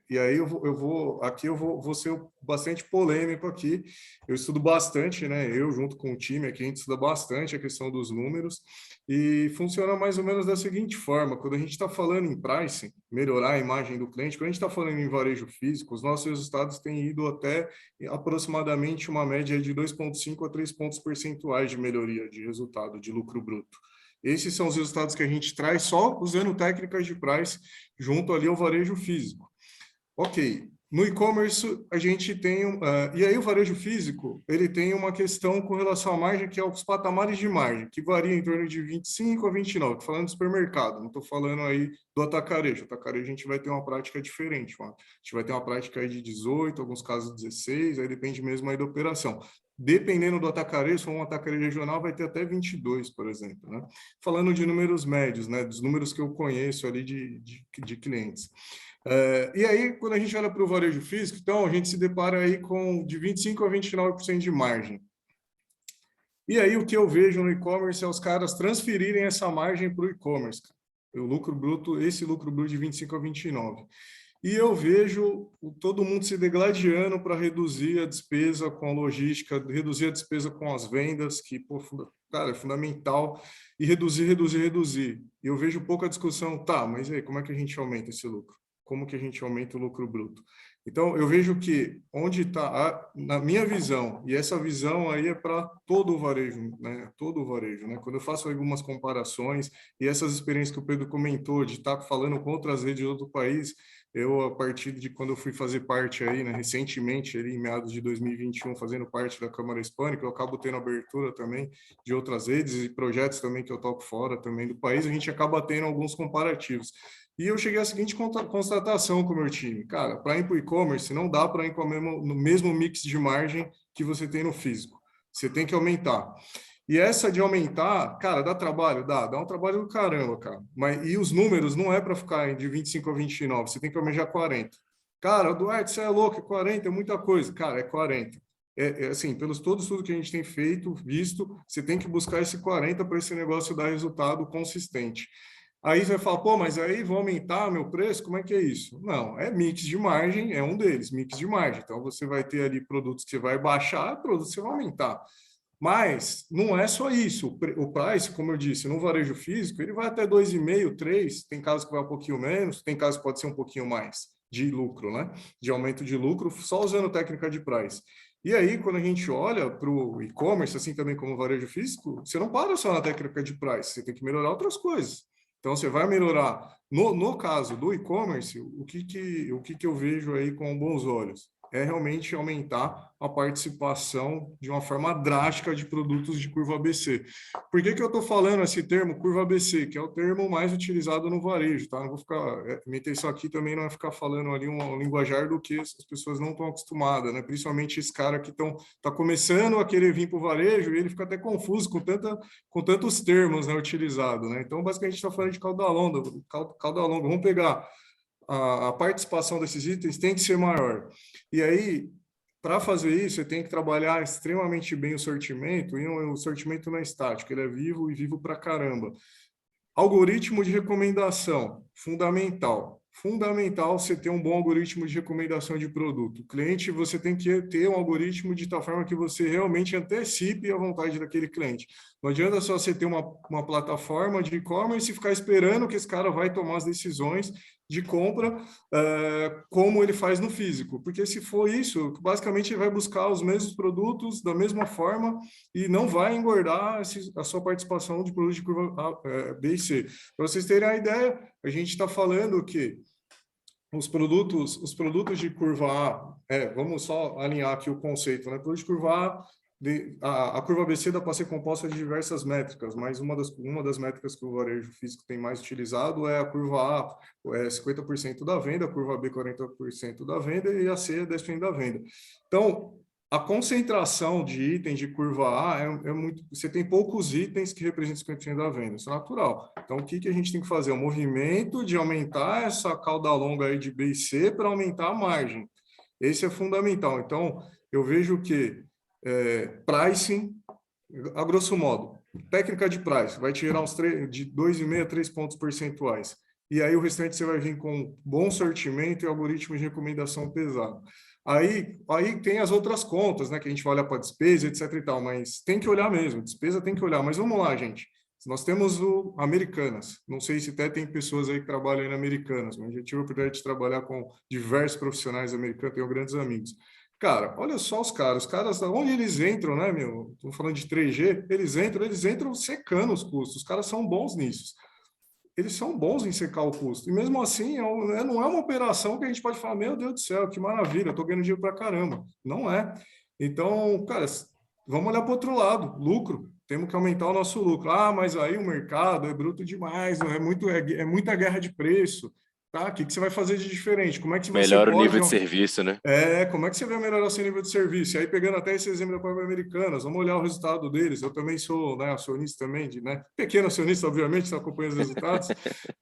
e aí eu vou ser bastante polêmico aqui. Eu estudo bastante, né? Eu, junto com o time aqui, a gente estuda bastante a questão dos números e funciona mais ou menos da seguinte forma. Quando a gente está falando em pricing, melhorar a imagem do cliente, quando a gente está falando em varejo físico, os nossos resultados têm ido até aproximadamente uma média de 2,5 a 3 pontos percentuais de melhoria de resultado, de lucro bruto. Esses são os resultados que a gente traz só usando técnicas de price junto ali ao varejo físico. Ok, no e-commerce a gente tem... e aí o varejo físico, ele tem uma questão com relação à margem, que é os patamares de margem, que varia em torno de 25 a 29. Estou falando do supermercado, não estou falando aí do atacarejo. O atacarejo a gente vai ter uma prática diferente. A gente vai ter uma prática aí de 18, alguns casos 16, aí depende mesmo aí da operação. Dependendo do atacarejo, se for um atacarejo regional, vai ter até 22, por exemplo, né? Falando de números médios, né? Dos números que eu conheço ali de clientes. E aí, quando a gente olha para o varejo físico, então, a gente se depara aí com de 25% a 29% de margem. E aí, o que eu vejo no e-commerce é os caras transferirem essa margem para o e-commerce. Esse lucro bruto de 25% a 29%. E eu vejo todo mundo se degladiando para reduzir a despesa com a logística, reduzir a despesa com as vendas, que, pô, cara, é fundamental, e reduzir. E eu vejo pouca discussão, tá, mas aí, como é que a gente aumenta esse lucro? Como que a gente aumenta o lucro bruto? Então, eu vejo que onde está, na minha visão, e essa visão aí é para todo o varejo, né? Todo o varejo, né? Quando eu faço algumas comparações e essas experiências que o Pedro comentou, de estar falando com outras redes de outro país, eu, a partir de quando eu fui fazer parte aí, né, recentemente, ali, em meados de 2021, fazendo parte da Câmara Hispânica, eu acabo tendo abertura também de outras redes e projetos também que eu toco fora também do país, a gente acaba tendo alguns comparativos. E eu cheguei à seguinte constatação com o meu time. Cara, para ir para o e-commerce, não dá para ir com no mesmo mix de margem que você tem no físico. Você tem que aumentar. E essa de aumentar, cara, dá trabalho? Dá um trabalho do caramba, cara. E os números não é para ficar de 25 a 29, você tem que almejar 40. Cara, Duarte, você é louco, 40 é muita coisa. Cara, é 40. Assim, pelos todos tudo que a gente tem feito, visto, você tem que buscar esse 40 para esse negócio dar resultado consistente. Aí você vai falar, pô, mas aí vou aumentar meu preço? Como é que é isso? Não, é mix de margem, é um deles, mix de margem. Então, você vai ter ali produtos que você vai baixar, produtos que você vai aumentar. Mas não é só isso. O price, como eu disse, no varejo físico, ele vai até 2,5, 3. Tem casos que vai um pouquinho menos, tem casos que pode ser um pouquinho mais de lucro, né? De aumento de lucro, só usando técnica de price. E aí, quando a gente olha para o e-commerce, assim também como o varejo físico, você não para só na técnica de price, você tem que melhorar outras coisas. Então, você vai melhorar. No caso do e-commerce, o que eu vejo aí com bons olhos? É realmente aumentar a participação de uma forma drástica de produtos de curva ABC. Por que eu estou falando esse termo curva ABC, que é o termo mais utilizado no varejo, tá? Não vou ficar, minha intenção aqui também não é ficar falando ali um linguajar do que as pessoas não estão acostumadas, né? Principalmente esse cara que está começando a querer vir para o varejo e ele fica até confuso com tantos termos, né, utilizados, né? Então, basicamente, a gente está falando de cauda longa. Vamos pegar a participação desses itens tem que ser maior. E aí, para fazer isso, você tem que trabalhar extremamente bem o sortimento, e o sortimento não é estático, ele é vivo e vivo para caramba. Algoritmo de recomendação, fundamental. Fundamental você ter um bom algoritmo de recomendação de produto. O cliente, você tem que ter um algoritmo de tal forma que você realmente antecipe a vontade daquele cliente. Não adianta só você ter uma plataforma de e-commerce e ficar esperando que esse cara vai tomar as decisões de compra como ele faz no físico. Porque se for isso, basicamente ele vai buscar os mesmos produtos da mesma forma e não vai engordar a sua participação de produtos de curva B e C. Para vocês terem a ideia, a gente está falando que os produtos de curva A, vamos só alinhar aqui o conceito, né? Produto de curva A, a curva ABC dá para ser composta de diversas métricas, mas uma das métricas que o varejo físico tem mais utilizado é a curva A, 50% da venda, a curva B 40% da venda e a C 10% da venda. Então, a concentração de itens de curva A é muito... Você tem poucos itens que representam 50% da venda, isso é natural. Então, o que a gente tem que fazer? Um movimento de aumentar essa cauda longa aí de B e C para aumentar a margem. Esse é fundamental. Então, eu vejo que pricing, a grosso modo, técnica de price, vai tirar uns de 2,5 a 3 pontos percentuais. E aí, o restante você vai vir com bom sortimento e algoritmo de recomendação pesado. Aí tem as outras contas, né, que a gente vai olhar para despesa, etc e tal, mas tem que olhar mesmo, despesa tem que olhar. Mas vamos lá, gente. Nós temos o Americanas. Não sei se até tem pessoas aí que trabalham em Americanas, mas eu tive a oportunidade de trabalhar com diversos profissionais americanos, tenho grandes amigos. Cara, olha só os caras, onde eles entram, né, meu? Estamos falando de 3G, eles entram secando os custos. Os caras são bons nisso. Eles são bons em secar o custo. E mesmo assim, não é uma operação que a gente pode falar, meu Deus do céu, que maravilha, eu estou ganhando dinheiro para caramba. Não é. Então, cara, vamos olhar para o outro lado, lucro. Temos que aumentar o nosso lucro. Ah, mas aí o mercado é bruto demais, é muita guerra de preço. Tá? O que você vai fazer de diferente? Como é que você melhora o nível de serviço, né? Como é que você vai melhorar o seu nível de serviço? E aí, pegando até esse exemplo da própria Americanas, vamos olhar o resultado deles. Eu também sou, né, acionista também, pequeno acionista, obviamente, está acompanhando os resultados.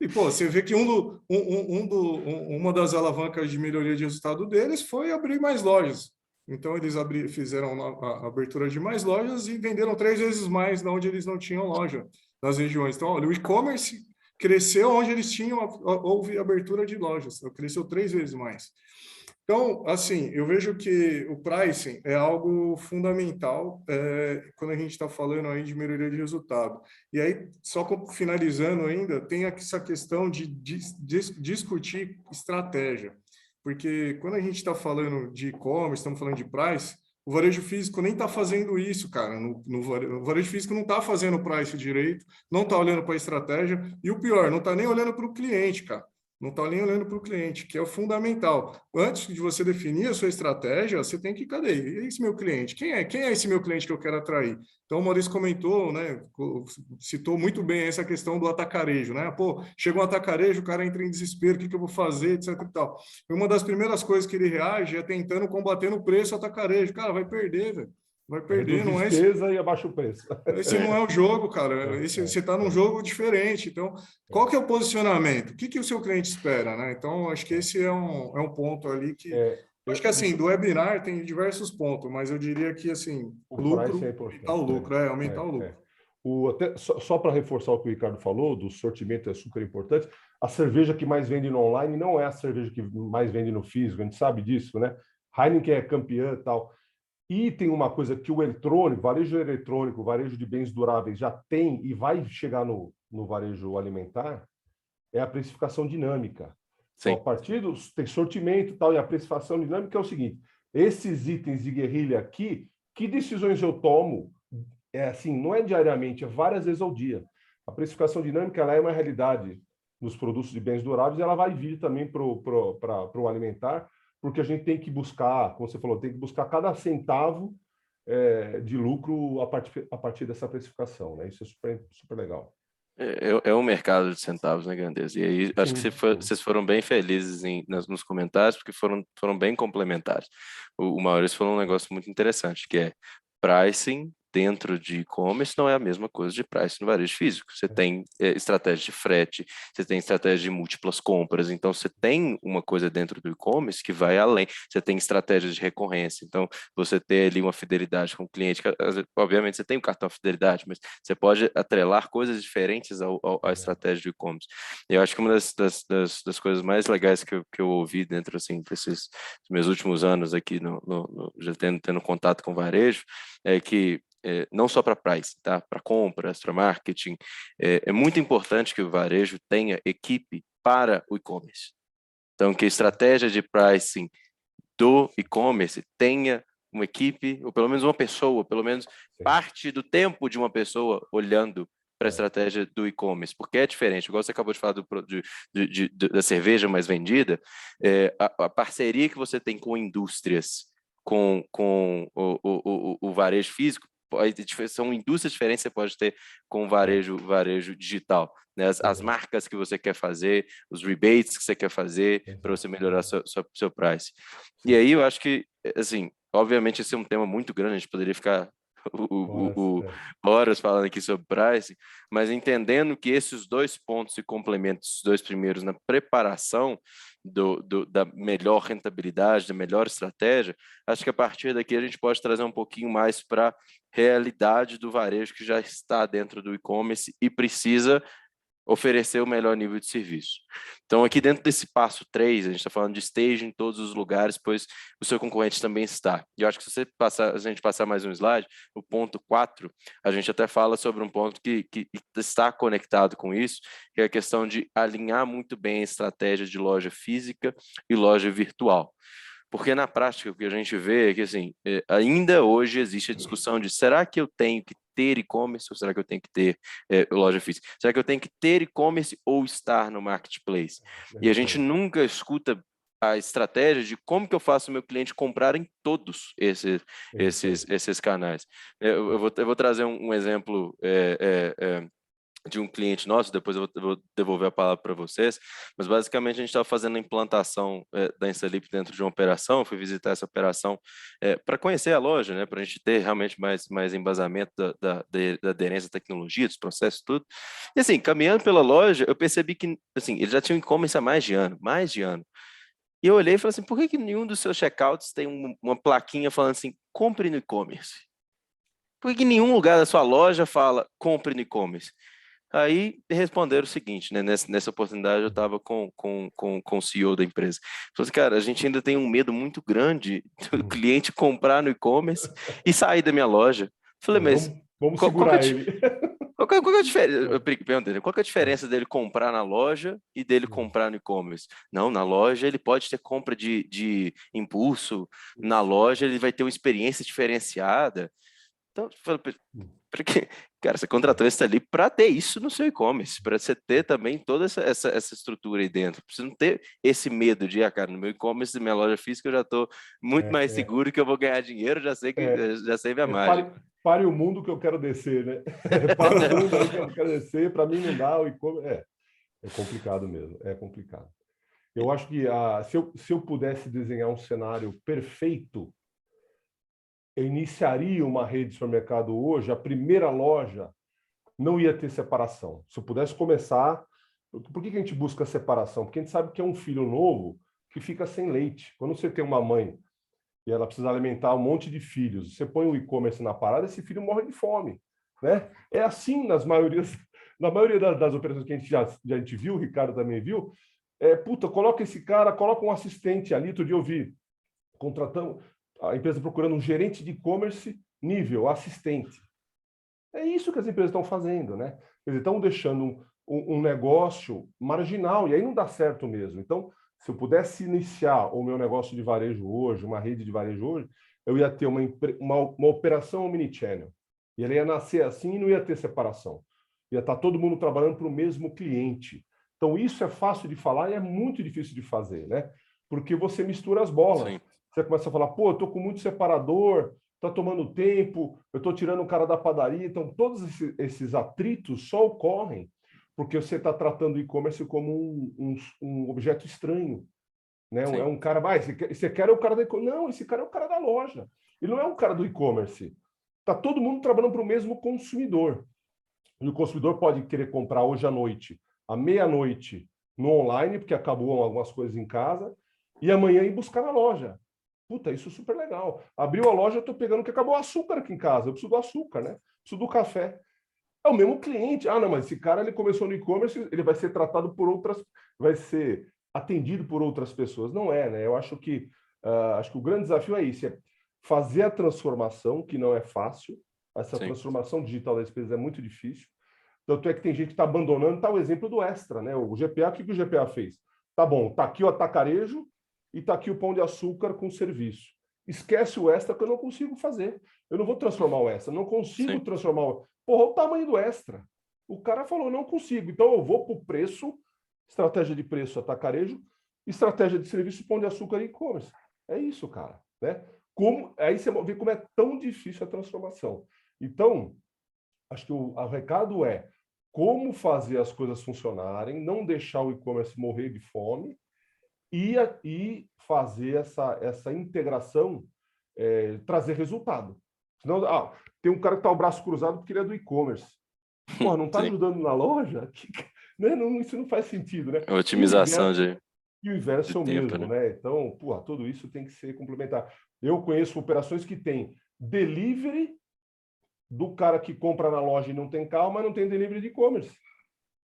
E, pô, você vê que uma das alavancas de melhoria de resultado deles foi abrir mais lojas. Então, eles fizeram a abertura de mais lojas e venderam 3 vezes mais de onde eles não tinham loja, nas regiões. Então, olha, o e-commerce cresceu onde eles tinham, houve abertura de lojas, cresceu 3 vezes mais. Então, assim, eu vejo que o pricing é algo fundamental quando a gente está falando aí de melhoria de resultado. E aí, só finalizando ainda, tem essa questão de discutir estratégia. Porque quando a gente está falando de e-commerce, estamos falando de price, o varejo físico nem está fazendo isso, cara. O varejo físico não está fazendo o price direito, não está olhando para a estratégia, e o pior, não está nem olhando para o cliente, cara. Não está nem olhando para o cliente, que é o fundamental. Antes de você definir a sua estratégia, você tem que, cadê? E esse meu cliente? Quem é esse meu cliente que eu quero atrair? Então, o Maurício comentou, né, citou muito bem essa questão do atacarejo, né? Pô, chega um atacarejo, o cara entra em desespero, o que eu vou fazer, etc e tal. E uma das primeiras coisas que ele reage é tentando combater no preço o atacarejo. Cara, vai perder, velho. Vai perder, não é despesa e abaixa o preço. Esse não é o jogo, cara. Você está num jogo diferente. Então, qual que é o posicionamento? O que o seu cliente espera, né? Então, acho que esse é um ponto ali que... acho que, assim, do webinar tem diversos pontos, mas eu diria que, assim, o lucro, é importante, aumentar o lucro, aumentar o lucro. Só para reforçar o que o Ricardo falou, do sortimento é super importante. A cerveja que mais vende no online não é a cerveja que mais vende no físico, a gente sabe disso, né? Heineken é campeã e tal. E tem uma coisa que o varejo eletrônico, varejo de bens duráveis já tem e vai chegar no varejo alimentar, é a precificação dinâmica. Então, a partir tem sortimento e tal, e a precificação dinâmica é o seguinte: esses itens de guerrilha aqui, que decisões eu tomo? Assim, não é diariamente, é várias vezes ao dia. A precificação dinâmica ela é uma realidade nos produtos de bens duráveis, e ela vai vir também para o alimentar, porque a gente tem que buscar, como você falou, tem que buscar cada centavo de lucro a partir dessa precificação, né? Isso é super, super legal. É um mercado de centavos, né, Grandeza? E aí, acho que vocês foram bem felizes nos comentários, porque foram bem complementares. O Maurício falou um negócio muito interessante, que é pricing dentro de e-commerce não é a mesma coisa de pricing no varejo físico. Você tem estratégia de frete, você tem estratégia de múltiplas compras, então você tem uma coisa dentro do e-commerce que vai além. Você tem estratégias de recorrência, então você ter ali uma fidelidade com o cliente, obviamente você tem um cartão fidelidade, mas você pode atrelar coisas diferentes à estratégia do e-commerce. Eu acho que uma das coisas mais legais que eu ouvi dentro, assim, desses meus últimos anos aqui, já tendo contato com varejo, é que não só para price, tá? Para compras, para marketing, é muito importante que o varejo tenha equipe para o e-commerce. Então, que a estratégia de pricing do e-commerce tenha uma equipe, ou pelo menos uma pessoa, pelo menos parte do tempo de uma pessoa olhando para a estratégia do e-commerce, porque é diferente, igual você acabou de falar da cerveja mais vendida, a parceria que você tem com indústrias, com o varejo físico, são indústrias diferentes que você pode ter com o varejo digital, né? As marcas que você quer fazer, os rebates que você quer fazer para você melhorar seu price. E aí eu acho que, assim, obviamente esse é um tema muito grande, a gente poderia ficar horas falando aqui sobre pricing, mas entendendo que esses dois pontos se complementam, os dois primeiros na preparação da melhor rentabilidade, da melhor estratégia, acho que a partir daqui a gente pode trazer um pouquinho mais para a realidade do varejo que já está dentro do e-commerce e precisa oferecer o melhor nível de serviço. Então, aqui dentro desse passo 3, a gente está falando de stage em todos os lugares, pois o seu concorrente também está. E eu acho que se a gente passar mais um slide, o ponto 4, a gente até fala sobre um ponto que está conectado com isso, que é a questão de alinhar muito bem a estratégia de loja física e loja virtual. Porque na prática o que a gente vê é que assim, ainda hoje existe a discussão de será que eu tenho que ter e-commerce ou será que eu tenho que ter loja física? Será que eu tenho que ter e-commerce ou estar no marketplace? E a gente nunca escuta a estratégia de como que eu faço o meu cliente comprar em todos esses canais. Eu vou trazer um exemplo de um cliente nosso, depois eu vou devolver a palavra para vocês, mas basicamente a gente estava fazendo a implantação da Instalip dentro de uma operação, eu fui visitar essa operação para conhecer a loja, né, para a gente ter realmente mais embasamento da aderência à tecnologia, dos processos, tudo. E assim, caminhando pela loja, eu percebi que assim, eles já tinham e-commerce há mais de ano. E eu olhei e falei assim, por que nenhum dos seus checkouts tem uma plaquinha falando assim, compre no e-commerce? Por que nenhum lugar da sua loja fala, compre no e-commerce? Aí responderam o seguinte, né? Nessa oportunidade eu estava com o CEO da empresa. Falei assim, cara, a gente ainda tem um medo muito grande do cliente comprar no e-commerce e sair da minha loja. Falei, mas vamos qual segurar que é, ele. qual que é a diferença? Eu perguntei, qual que é a diferença dele comprar na loja e dele comprar no e-commerce? Não, na loja ele pode ter compra de impulso, na loja ele vai ter uma experiência diferenciada. Então, porque, cara, você contratou isso ali para ter isso no seu e-commerce, para você ter também toda essa estrutura aí dentro. Você não ter esse medo de, cara, no meu e-commerce, minha loja física, eu já estou muito mais seguro que eu vou ganhar dinheiro, já sei minha margem. Pare o mundo que eu quero descer, né? Para o mundo aí que eu quero descer, para mim não dá o e-commerce. É complicado mesmo, é complicado. Eu acho que se eu pudesse desenhar um cenário perfeito, eu iniciaria uma rede de supermercado hoje, a primeira loja não ia ter separação. Se eu pudesse começar... Por que a gente busca separação? Porque a gente sabe que é um filho novo que fica sem leite. Quando você tem uma mãe e ela precisa alimentar um monte de filhos, você põe o e-commerce na parada, esse filho morre de fome, né? É assim na maioria das operações que a gente viu, o Ricardo também viu, coloca esse cara, coloca um assistente ali. Outro dia eu vi, contratando a empresa procurando um gerente de e-commerce nível assistente. É isso que as empresas estão fazendo, né? Eles estão deixando um negócio marginal, e aí não dá certo mesmo. Então, se eu pudesse iniciar o meu negócio de varejo hoje, uma rede de varejo hoje, eu ia ter uma operação omnichannel. E ela ia nascer assim e não ia ter separação. Ia estar todo mundo trabalhando para o mesmo cliente. Então, isso é fácil de falar e é muito difícil de fazer, né? Porque você mistura as bolas. Sim. Você começa a falar, pô, eu estou com muito separador, está tomando tempo, eu estou tirando o cara da padaria. Então, todos esses atritos só ocorrem porque você está tratando o e-commerce como um objeto estranho. Né? É um cara, esse cara é o cara da e-commerce. Não, esse cara é o cara da loja. Ele não é um cara do e-commerce. Está todo mundo trabalhando para o mesmo consumidor. E o consumidor pode querer comprar hoje à noite, à meia-noite, no online, porque acabou algumas coisas em casa, e amanhã ir buscar na loja. Puta, isso é super legal. Abriu a loja, eu estou pegando que acabou o açúcar aqui em casa. Eu preciso do açúcar, né? Preciso do café. É o mesmo cliente. Ah, não, mas esse cara ele começou no e-commerce, ele vai ser tratado por outras, vai ser atendido por outras pessoas. Não é, né? Eu acho que o grande desafio é isso, é fazer a transformação, que não é fácil. Essa transformação digital das empresas é muito difícil. Tanto é que tem gente que está abandonando. Tá o exemplo do Extra, né? O GPA, o que o GPA fez? Tá bom, tá aqui o atacarejo e tá aqui o pão de açúcar com serviço. Esquece o Extra que eu não consigo fazer. Eu não vou transformar o Extra, não consigo transformar o... Porra, o tamanho do Extra. O cara falou, não consigo. Então eu vou para o preço, estratégia de preço atacarejo, estratégia de serviço, pão de açúcar e e-commerce. É isso, cara. Né? Aí você vê como é tão difícil a transformação. Então, acho que o recado é como fazer as coisas funcionarem, não deixar o e-commerce morrer de fome e fazer essa integração, trazer resultado. Senão, tem um cara que está o braço cruzado porque ele é do e-commerce. Porra, não está ajudando na loja? Né? Isso não faz sentido, né? Otimização E o inverso é o mesmo, né? Então, porra, tudo isso tem que ser complementar. Eu conheço operações que têm delivery do cara que compra na loja e não tem carro, mas não tem delivery de e-commerce.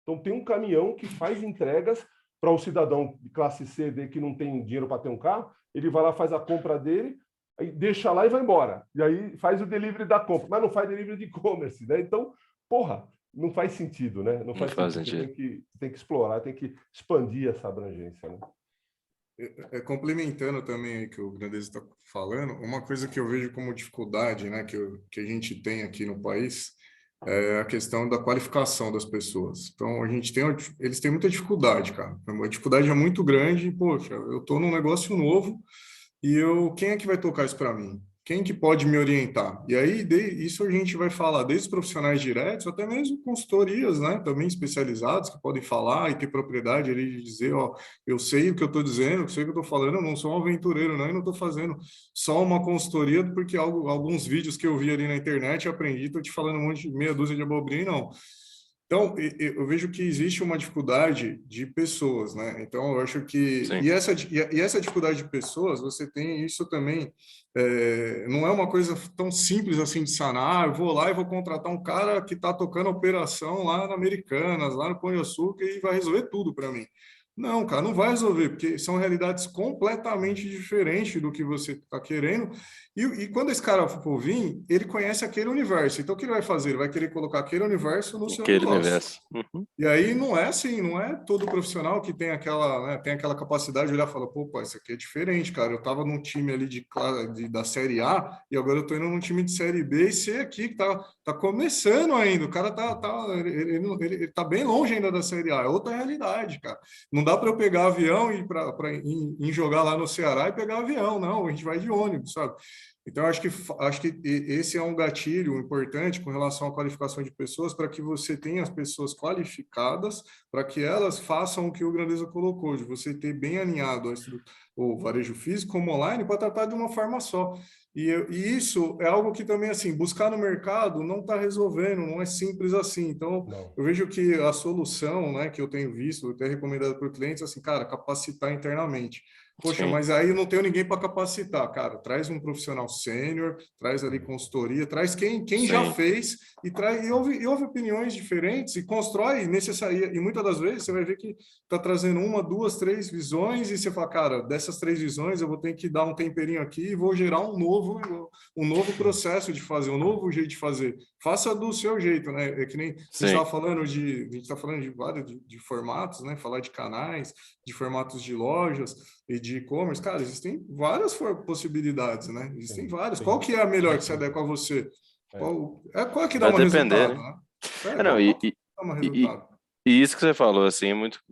Então, tem um caminhão que faz entregas para o cidadão de classe C, D, que não tem dinheiro para ter um carro, ele vai lá, faz a compra dele, aí deixa lá e vai embora. E aí faz o delivery da compra, mas não faz delivery de e-commerce, né? Então, porra, não faz sentido, né? Não faz sentido. Tem que explorar, tem que expandir essa abrangência, né? Complementando também aí que o Grandeza está falando, uma coisa que eu vejo como dificuldade, né, que a gente tem aqui no país, é a questão da qualificação das pessoas. Então, eles têm muita dificuldade, cara. A dificuldade é muito grande. Poxa, eu estou num negócio novo e quem é que vai tocar isso para mim? Quem que pode me orientar? E aí, isso a gente vai falar desde profissionais diretos, até mesmo consultorias, né, também especializados, que podem falar e ter propriedade ali de dizer, ó, eu sei o que eu estou dizendo, eu sei o que eu estou falando, eu não sou um aventureiro, não, e não estou fazendo só uma consultoria, porque alguns vídeos que eu vi ali na internet, eu aprendi, estou te falando um monte de meia dúzia de abobrinha, não. Então, eu vejo que existe uma dificuldade de pessoas, né? Então, eu acho que... Sim. E essa dificuldade de pessoas, você tem isso também... não é uma coisa tão simples assim de sanar. Ah, eu vou lá e vou contratar um cara que está tocando operação lá na Americanas, lá no Pão de Açúcar, e vai resolver tudo para mim. Não, cara, não vai resolver, porque são realidades completamente diferentes do que você está querendo. E quando esse cara for vir, ele conhece aquele universo. Então, o que ele vai fazer? Ele vai querer colocar aquele universo no seu Aquele negócio. universo. Uhum. E aí não é assim, não é todo profissional que tem aquela, né, tem aquela capacidade de olhar e falar, pô, pá, isso aqui é diferente, cara. Eu estava num time ali da Série A e agora eu estou indo num time de Série B e sei aqui que tá começando ainda. O cara ele tá bem longe ainda da Série A. É outra realidade, cara. Não dá para eu pegar avião e ir jogar lá no Ceará e pegar avião, não. A gente vai de ônibus, sabe? Então, acho que esse é um gatilho importante com relação à qualificação de pessoas, para que você tenha as pessoas qualificadas, para que elas façam o que o Grandeza colocou, de você ter bem alinhado o varejo físico como online para tratar de uma forma só. E isso é algo que também, assim, buscar no mercado não está resolvendo, não é simples assim. Então, eu vejo que a solução, né, que eu tenho visto, até recomendado para clientes, assim, cara, capacitar internamente. Poxa, Sim. mas aí eu não tenho ninguém para capacitar, cara. Traz um profissional sênior, traz ali consultoria, traz quem já fez e ouve opiniões diferentes e constrói necessária. E muitas das vezes você vai ver que está trazendo uma, duas, três visões e você fala, cara, dessas três visões eu vou ter que dar um temperinho aqui e vou gerar um novo processo de fazer, um novo jeito de fazer. Faça do seu jeito, né? É que nem a gente estava falando a gente está falando de vários de formatos, né? Falar de canais, de formatos de lojas e de e-commerce, cara, existem várias possibilidades, né? Existem várias. Qual que é a melhor que se adequa a você? Qual que dá Vai um depender, resultado, né? né? Não, Qual que dá um resultado? E isso que você falou, assim, é muito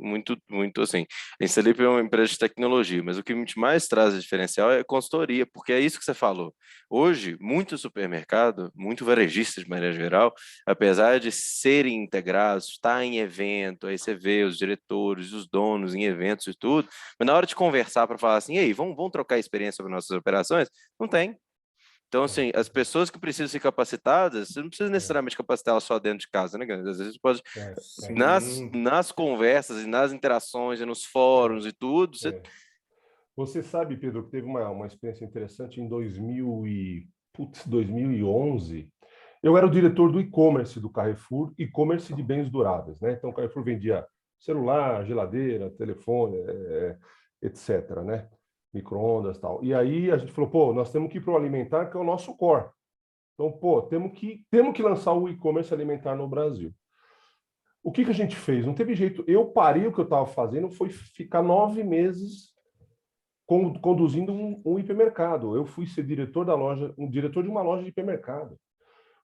assim. A Instalip é uma empresa de tecnologia, mas o que a gente mais traz de diferencial é consultoria, porque é isso que você falou. Hoje, muito supermercado, muito varejista de maneira geral, apesar de serem integrados, estar em evento, aí você vê os diretores, os donos em eventos e tudo, mas na hora de conversar para falar assim, ei, vamos trocar experiência sobre nossas operações? Não tem. Então, assim, as pessoas que precisam ser capacitadas, você não precisa necessariamente capacitá-las só dentro de casa, né, Às vezes pode, nas conversas e nas interações e nos fóruns e tudo, Você sabe, Pedro, que teve uma experiência interessante em 2011. Eu era o diretor do e-commerce do Carrefour, e-commerce de bens duráveis, né? Então, o Carrefour vendia celular, geladeira, telefone, etc., né? Micro-ondas e tal. E aí a gente falou, pô, nós temos que ir para o alimentar, que é o nosso core. Então, pô, temos que lançar o e-commerce alimentar no Brasil. O que a gente fez? Não teve jeito. Eu parei o que eu estava fazendo, foi ficar 9 meses conduzindo um hipermercado. Eu fui ser diretor da loja, um diretor de uma loja de hipermercado.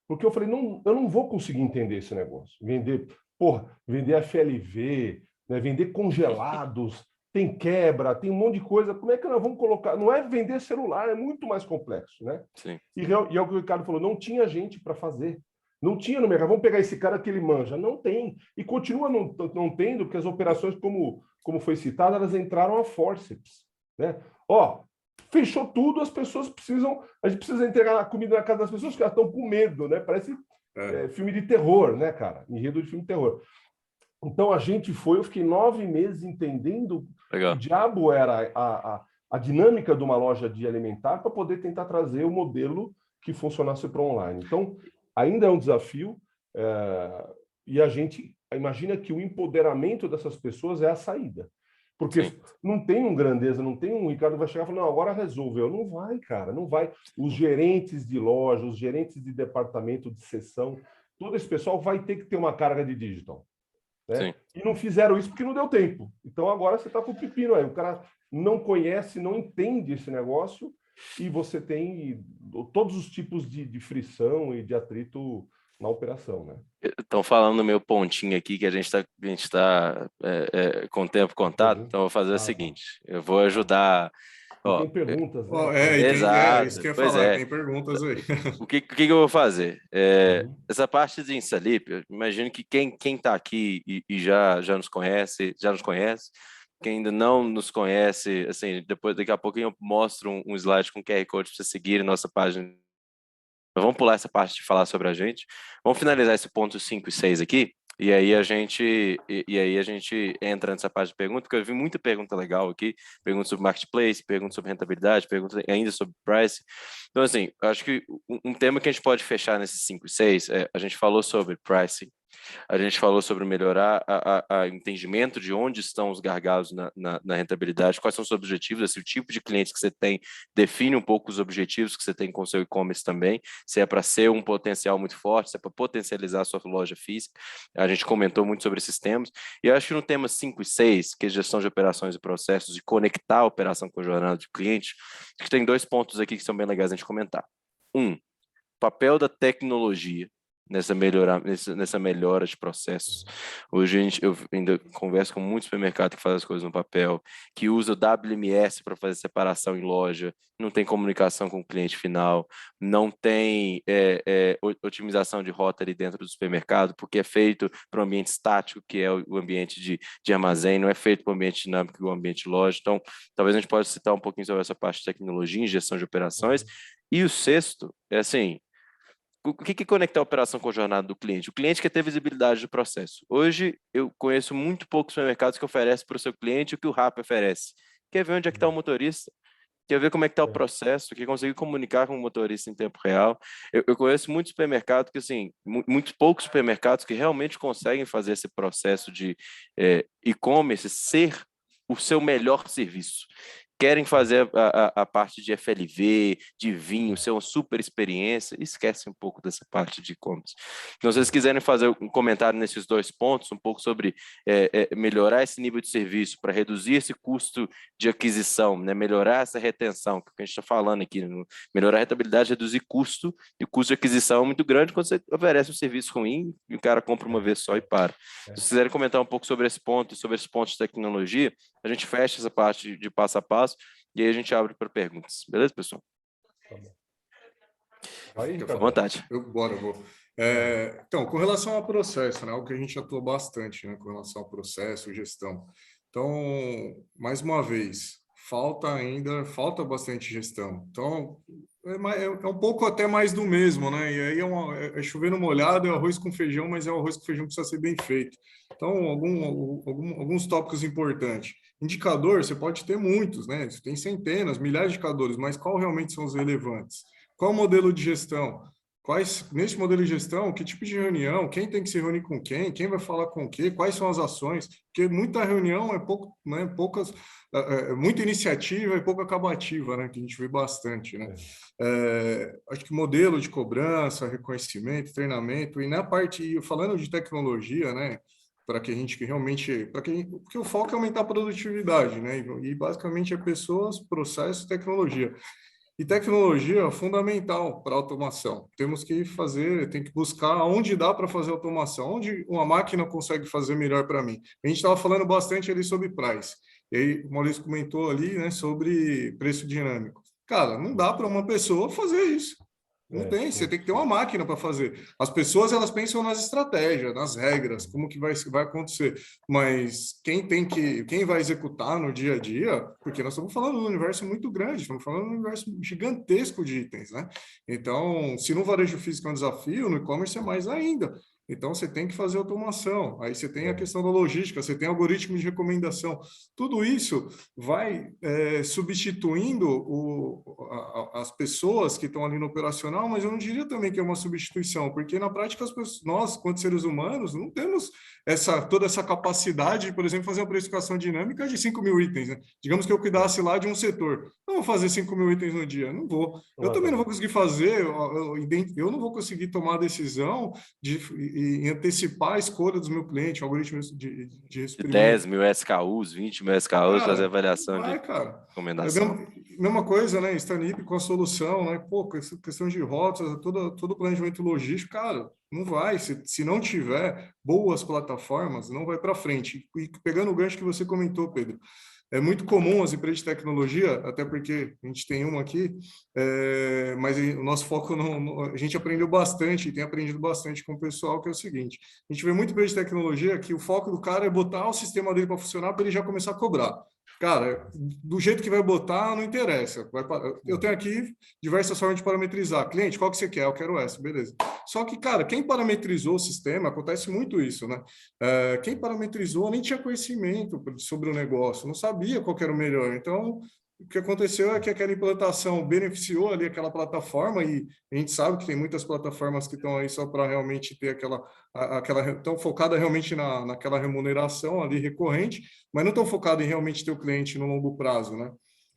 Porque eu falei, não, eu não vou conseguir entender esse negócio. Vender FLV, né, vender congelados, tem quebra, tem um monte de coisa. Como é que nós vamos colocar? Não é vender celular, é muito mais complexo, né? Sim. E é o que o Ricardo falou, não tinha gente para fazer. Não tinha no mercado. Vamos pegar esse cara que ele manja. Não tem. E continua não tendo, porque as operações, como foi citado, elas entraram a forceps, né? Fechou tudo, as pessoas a gente precisa entregar a comida na casa das pessoas, que elas estão com medo, né? Parece filme de terror, né, cara? Enredo de filme de terror. Então, eu fiquei 9 meses entendendo o diabo era a dinâmica de uma loja de alimentar para poder tentar trazer o modelo que funcionasse para online. Então, ainda é um desafio, e a gente imagina que o empoderamento dessas pessoas é a saída. Porque não tem um Grandeza, não tem um Ricardo que vai chegar e falar, não, agora resolveu. Não vai, cara, não vai. Os gerentes de loja, os gerentes de departamento de seção, todo esse pessoal vai ter que ter uma carga de digital. Né? E não fizeram isso porque não deu tempo. Então agora você está com o pepino aí. O cara não conhece, não entende esse negócio e você tem todos os tipos de frição e de atrito na operação, né? Estão falando no meu pontinho aqui que a gente está com o tempo contado, então eu vou fazer o seguinte, eu vou ajudar... tem perguntas, né? Exato, isso que eu ia falar, tem perguntas aí. O que eu vou fazer? Essa parte de Instalip, eu imagino que quem está aqui e já nos conhece, quem ainda não nos conhece, assim, daqui a pouco eu mostro um slide com QR Code para você seguir nossa página. Vamos pular essa parte de falar sobre a gente. Vamos finalizar esse ponto 5 e 6 aqui. E aí a gente entra nessa parte de pergunta, porque eu vi muita pergunta legal aqui, perguntas sobre marketplace, perguntas sobre rentabilidade, perguntas ainda sobre price. Então, assim, acho que um tema que a gente pode fechar nesses 5 e 6 a gente falou sobre pricing, a gente falou sobre melhorar o entendimento de onde estão os gargalos na rentabilidade, quais são os objetivos, assim, o tipo de cliente que você tem define um pouco os objetivos que você tem com o seu e-commerce também, se é para ser um potencial muito forte, se é para potencializar a sua loja física. A gente comentou muito sobre esses temas, e eu acho que no tema 5 e 6, que é gestão de operações e processos, e conectar a operação com a jornada do cliente, acho que tem 2 pontos aqui que são bem legais a gente comentar. Papel da tecnologia nessa melhora de processos. Hoje eu ainda converso com muitos supermercados que fazem as coisas no papel, que usa o WMS para fazer separação em loja, não tem comunicação com o cliente final, não tem otimização de rota ali dentro do supermercado, porque é feito para um ambiente estático, que é o ambiente de armazém, não é feito para o ambiente dinâmico, que é o ambiente de loja. Então, talvez a gente possa citar um pouquinho sobre essa parte de tecnologia em gestão de operações. E o sexto é assim, o que é conectar a operação com a jornada do cliente? O cliente quer ter visibilidade do processo. Hoje, eu conheço muito poucos supermercados que oferecem para o seu cliente o que o Rappi oferece. Quer ver onde é que está o motorista? Quer ver como é que está o processo? Quer conseguir comunicar com o motorista em tempo real? Eu conheço muitos supermercados que, assim, muito poucos supermercados que realmente conseguem fazer esse processo de e-commerce ser o seu melhor serviço. Querem fazer a parte de FLV, de vinho, ser uma super experiência, esquece um pouco dessa parte de e-commerce. Então, se vocês quiserem fazer um comentário nesses 2 pontos, um pouco sobre melhorar esse nível de serviço para reduzir esse custo de aquisição, né? Melhorar essa retenção, que é o que a gente está falando aqui, melhorar a rentabilidade, reduzir custo, e o custo de aquisição é muito grande quando você oferece um serviço ruim e o cara compra uma vez só e para. Se vocês quiserem comentar um pouco sobre esse ponto e sobre esses pontos de tecnologia, a gente fecha essa parte de passo a passo e aí a gente abre para perguntas. Beleza, pessoal? Tá bom. Aí, fica à vontade. Vou. Então, com relação ao processo, né, algo que a gente atua bastante, né, com relação ao processo, gestão. Então, mais uma vez, falta bastante gestão. Então, é um pouco até mais do mesmo, né? E aí é chover no molhado, é arroz com feijão, mas é o arroz com feijão que precisa ser bem feito. Então, alguns tópicos importantes. Indicador, você pode ter muitos, né? Você tem centenas, milhares de indicadores, mas qual realmente são os relevantes? Qual o modelo de gestão? Nesse modelo de gestão, que tipo de reunião, quem tem que se reunir com quem vai falar com o quê, quais são as ações, porque muita reunião é pouco, né, muita iniciativa e pouco acabativa, né, que a gente vê bastante, né. Acho que modelo de cobrança, reconhecimento, treinamento, e na parte, falando de tecnologia, né, para que a gente realmente, porque o foco é aumentar a produtividade, né, e basicamente é pessoas, processos, tecnologia. E tecnologia é fundamental para a automação. Temos que tem que buscar onde dá para fazer automação, onde uma máquina consegue fazer melhor para mim. A gente estava falando bastante ali sobre price. E aí o Maurício comentou ali, né, sobre preço dinâmico. Cara, não dá para uma pessoa fazer isso. Não tem, você tem que ter uma máquina para fazer. As pessoas, elas pensam nas estratégias, nas regras, como que vai acontecer. Mas quem vai executar no dia a dia, porque nós estamos falando de um universo muito grande, estamos falando de um universo gigantesco de itens, né? Então, se no varejo físico é um desafio, no e-commerce é mais ainda. Então, você tem que fazer automação. Aí você tem a questão da logística, você tem algoritmo de recomendação. Tudo isso vai substituindo as pessoas que estão ali no operacional, mas eu não diria também que é uma substituição, porque na prática nós, quanto seres humanos, não temos toda essa capacidade de, por exemplo, fazer uma precificação dinâmica de 5.000 itens. Né? Digamos que eu cuidasse lá de um setor. Não vou fazer 5.000 itens no dia, não vou. Eu também não vou conseguir fazer, eu não vou conseguir tomar a decisão e antecipar a escolha dos meus clientes, algoritmos de 10 mil SKUs, 20 mil SKUs, fazer avaliação de recomendação. Mesma coisa, né? Stanip com a solução, né? Pô, questão de rotas, todo o planejamento logístico, cara, não vai. Se não tiver boas plataformas, não vai para frente. E pegando o gancho que você comentou, Pedro, é muito comum as empresas de tecnologia, até porque a gente tem uma aqui, mas o nosso foco, a gente aprendeu bastante, e tem aprendido bastante com o pessoal, que é o seguinte, a gente vê muito empresa de tecnologia que o foco do cara é botar o sistema dele para funcionar para ele já começar a cobrar. Cara, do jeito que vai botar, não interessa. Eu tenho aqui diversas formas de parametrizar. Cliente, qual que você quer? Eu quero essa, beleza. Só que, cara, quem parametrizou o sistema, acontece muito isso, né? Quem parametrizou nem tinha conhecimento sobre o negócio, não sabia qual que era o melhor. Então, o que aconteceu é que aquela implantação beneficiou ali aquela plataforma, e a gente sabe que tem muitas plataformas que estão aí só para realmente ter estão focadas realmente naquela remuneração ali recorrente, mas não estão focadas em realmente ter o cliente no longo prazo, né?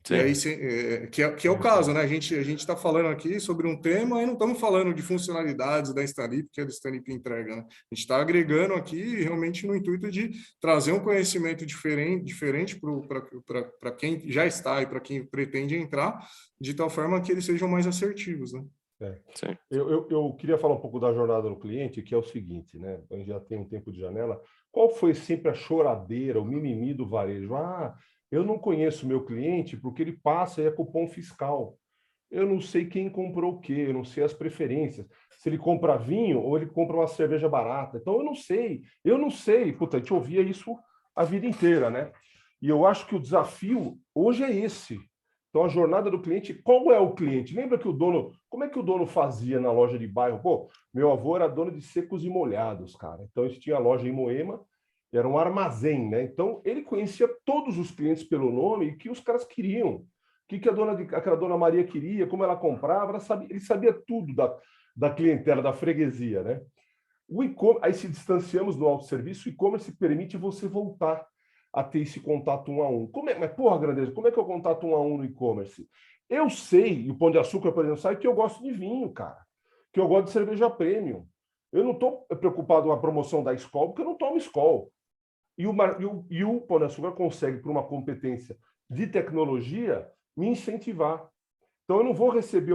Sim. E aí, que é o caso, né? A gente está falando aqui sobre um tema e não estamos falando de funcionalidades da Stanlip, que a Stanlip entrega, né? A gente está agregando aqui realmente no intuito de trazer um conhecimento diferente para quem já está e para quem pretende entrar, de tal forma que eles sejam mais assertivos, né? Sim. Eu queria falar um pouco da jornada do cliente, que é o seguinte, né? A gente já tem um tempo de janela. Qual foi sempre a choradeira, o mimimi do varejo? Eu não conheço meu cliente porque ele passa e é cupom fiscal. Eu não sei quem comprou o quê, eu não sei as preferências. Se ele compra vinho ou ele compra uma cerveja barata. Então eu não sei. Puta, a gente ouvia isso a vida inteira, né? E eu acho que o desafio hoje é esse. Então, a jornada do cliente, qual é o cliente? Lembra que como é que o dono fazia na loja de bairro? Pô, meu avô era dono de secos e molhados, cara. Então, ele tinha a loja em Moema, era um armazém, né? Então, ele conhecia todos os clientes pelo nome e o que os caras queriam. O que aquela dona Maria queria, como ela comprava, ele sabia tudo da clientela, da freguesia, né? Aí se distanciamos do autosserviço, o e-commerce permite você voltar a ter esse contato um a um. Mas, porra, Grandeza, como é que eu contato um a um no e-commerce? Eu sei, e o Pão de Açúcar, por exemplo, sabe que eu gosto de vinho, cara. Que eu gosto de cerveja premium. Eu não estou preocupado com a promoção da Skol, porque eu não tomo Skol. E o Pão de Açúcar consegue, por uma competência de tecnologia, me incentivar. Então, eu não vou receber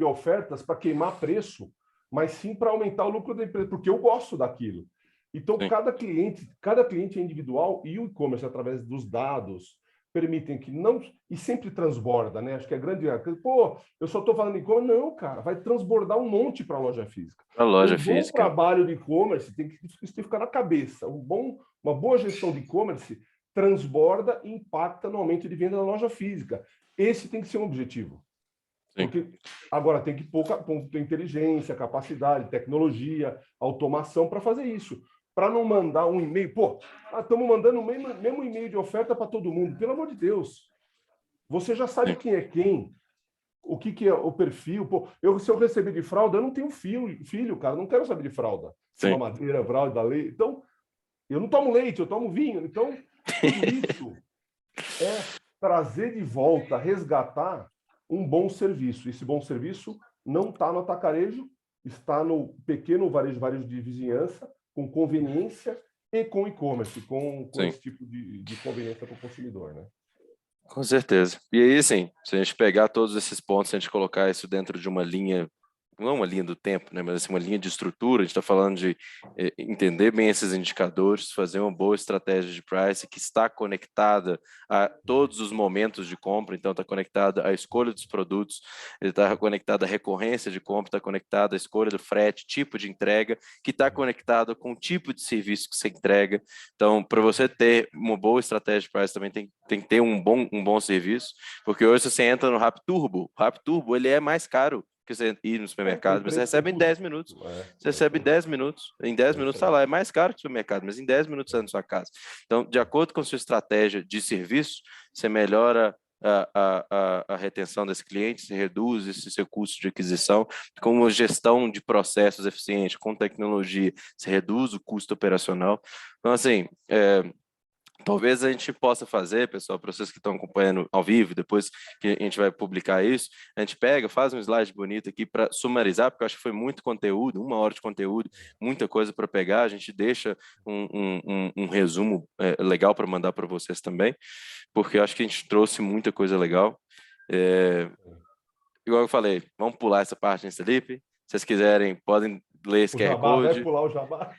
ofertas para queimar preço, mas sim para aumentar o lucro da empresa, porque eu gosto daquilo. Então, cada cliente é individual, e o e-commerce, através dos dados, permitem que não... E sempre transborda, né? Acho que é grande... Pô, eu só estou falando de e-commerce. Não, cara, vai transbordar um monte para a loja física. A loja bom física. Trabalho de e-commerce tem que ficar na cabeça. Uma boa gestão de e-commerce transborda e impacta no aumento de venda na loja física. Esse tem que ser um objetivo. Porque agora tem que pôr inteligência, capacidade, tecnologia, automação para fazer isso. Para não mandar um e-mail, estamos mandando o mesmo e-mail de oferta para todo mundo. Pelo amor de Deus. Você já sabe quem é quem, o que é o perfil. Se eu receber de fralda, eu não tenho filho, cara, não quero saber de fralda. Mamadeira, fralda, leite. Então, eu não tomo leite, eu tomo vinho. Então, tudo isso é trazer de volta, resgatar um bom serviço. Esse bom serviço não está no atacarejo, está no pequeno varejo de vizinhança, com conveniência e com e-commerce, com esse tipo de conveniência para o consumidor, né? Com certeza. E aí, assim, se a gente pegar todos esses pontos, se a gente colocar isso dentro de uma linha, não uma linha do tempo, né, mas assim, uma linha de estrutura, a gente está falando de entender bem esses indicadores, fazer uma boa estratégia de price que está conectada a todos os momentos de compra, então está conectada à escolha dos produtos, ele está conectado à recorrência de compra, está conectado à escolha do frete, tipo de entrega, que está conectado com o tipo de serviço que você entrega. Então, para você ter uma boa estratégia de price, também tem que ter um bom serviço, porque hoje você entra no RapTurbo, o RapTurbo ele é mais caro que você ir no supermercado, mas você recebe em 10 minutos. Você recebe em 10 minutos. Em 10 minutos está lá. É mais caro que o supermercado, mas em 10 minutos está na sua casa. Então, de acordo com a sua estratégia de serviço, você melhora a retenção desse cliente, você reduz esse seu custo de aquisição, com uma gestão de processos eficiente, com tecnologia, você reduz o custo operacional. Então, assim, talvez a gente possa fazer, pessoal, para vocês que estão acompanhando ao vivo, depois que a gente vai publicar isso, a gente faz um slide bonito aqui para sumarizar, porque eu acho que foi muito conteúdo, 1 hora de conteúdo, muita coisa para pegar, a gente deixa um resumo legal para mandar para vocês também, porque eu acho que a gente trouxe muita coisa legal. Igual eu falei, vamos pular essa parte em Stanlip, se vocês quiserem, podem ler esse QR Code. Vai pular o jabá.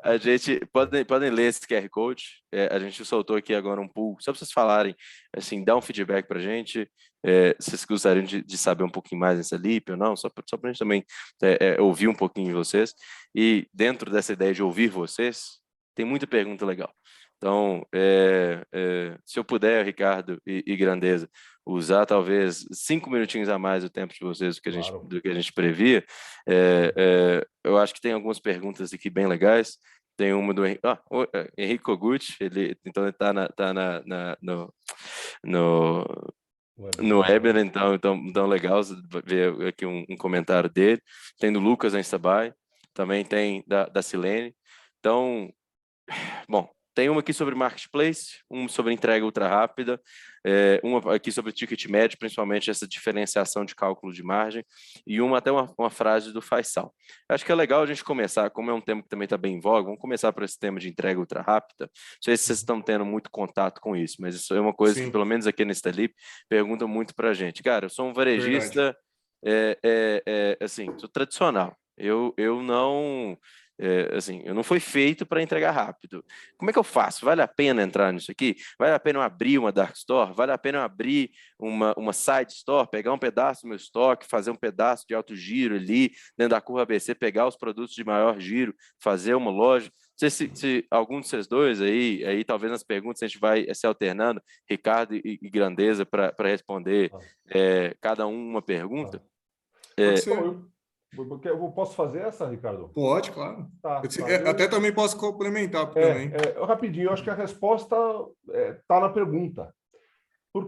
A gente podem ler esse QR Code. A gente soltou aqui agora um pool, só para vocês falarem, assim, dá um feedback para a gente. Se vocês gostariam de saber um pouquinho mais nessa Stanlip ou não, só para a gente também ouvir um pouquinho de vocês. E dentro dessa ideia de ouvir vocês, tem muita pergunta legal. Então, se eu puder, Ricardo e Grandeza, usar talvez 5 minutinhos a mais do tempo de vocês do que a gente previa, eu acho que tem algumas perguntas aqui bem legais. Tem uma do Henrique Kogut, ele está no webinar, então legal ver aqui um comentário dele. Tem do Lucas Anstabai, também tem da Silene. Então, bom, tem uma aqui sobre marketplace, uma sobre entrega ultra rápida, uma aqui sobre ticket médio, principalmente essa diferenciação de cálculo de margem, e até uma frase do Faisal. Acho que é legal a gente começar, como é um tema que também está bem em voga, vamos começar por esse tema de entrega ultra rápida. Não sei se vocês estão tendo muito contato com isso, mas isso é uma coisa que, pelo menos aqui nesse Talip, perguntam muito para a gente. Cara, eu sou um varejista, assim, sou tradicional. Eu não... assim, eu não fui feito para entregar rápido. Como é que eu faço? Vale a pena entrar nisso aqui? Vale a pena eu abrir uma dark store? Vale a pena eu abrir uma side store, pegar um pedaço do meu estoque, fazer um pedaço de alto giro ali, dentro da curva ABC, pegar os produtos de maior giro, fazer uma loja? Não sei se algum de vocês dois aí talvez nas perguntas a gente vai se alternando, Ricardo e Grandeza, para responder cada uma pergunta. Pode ser. Eu posso fazer essa, Ricardo? Pode, claro. Tá. Até também posso complementar também. Rapidinho, eu acho que a resposta está na pergunta.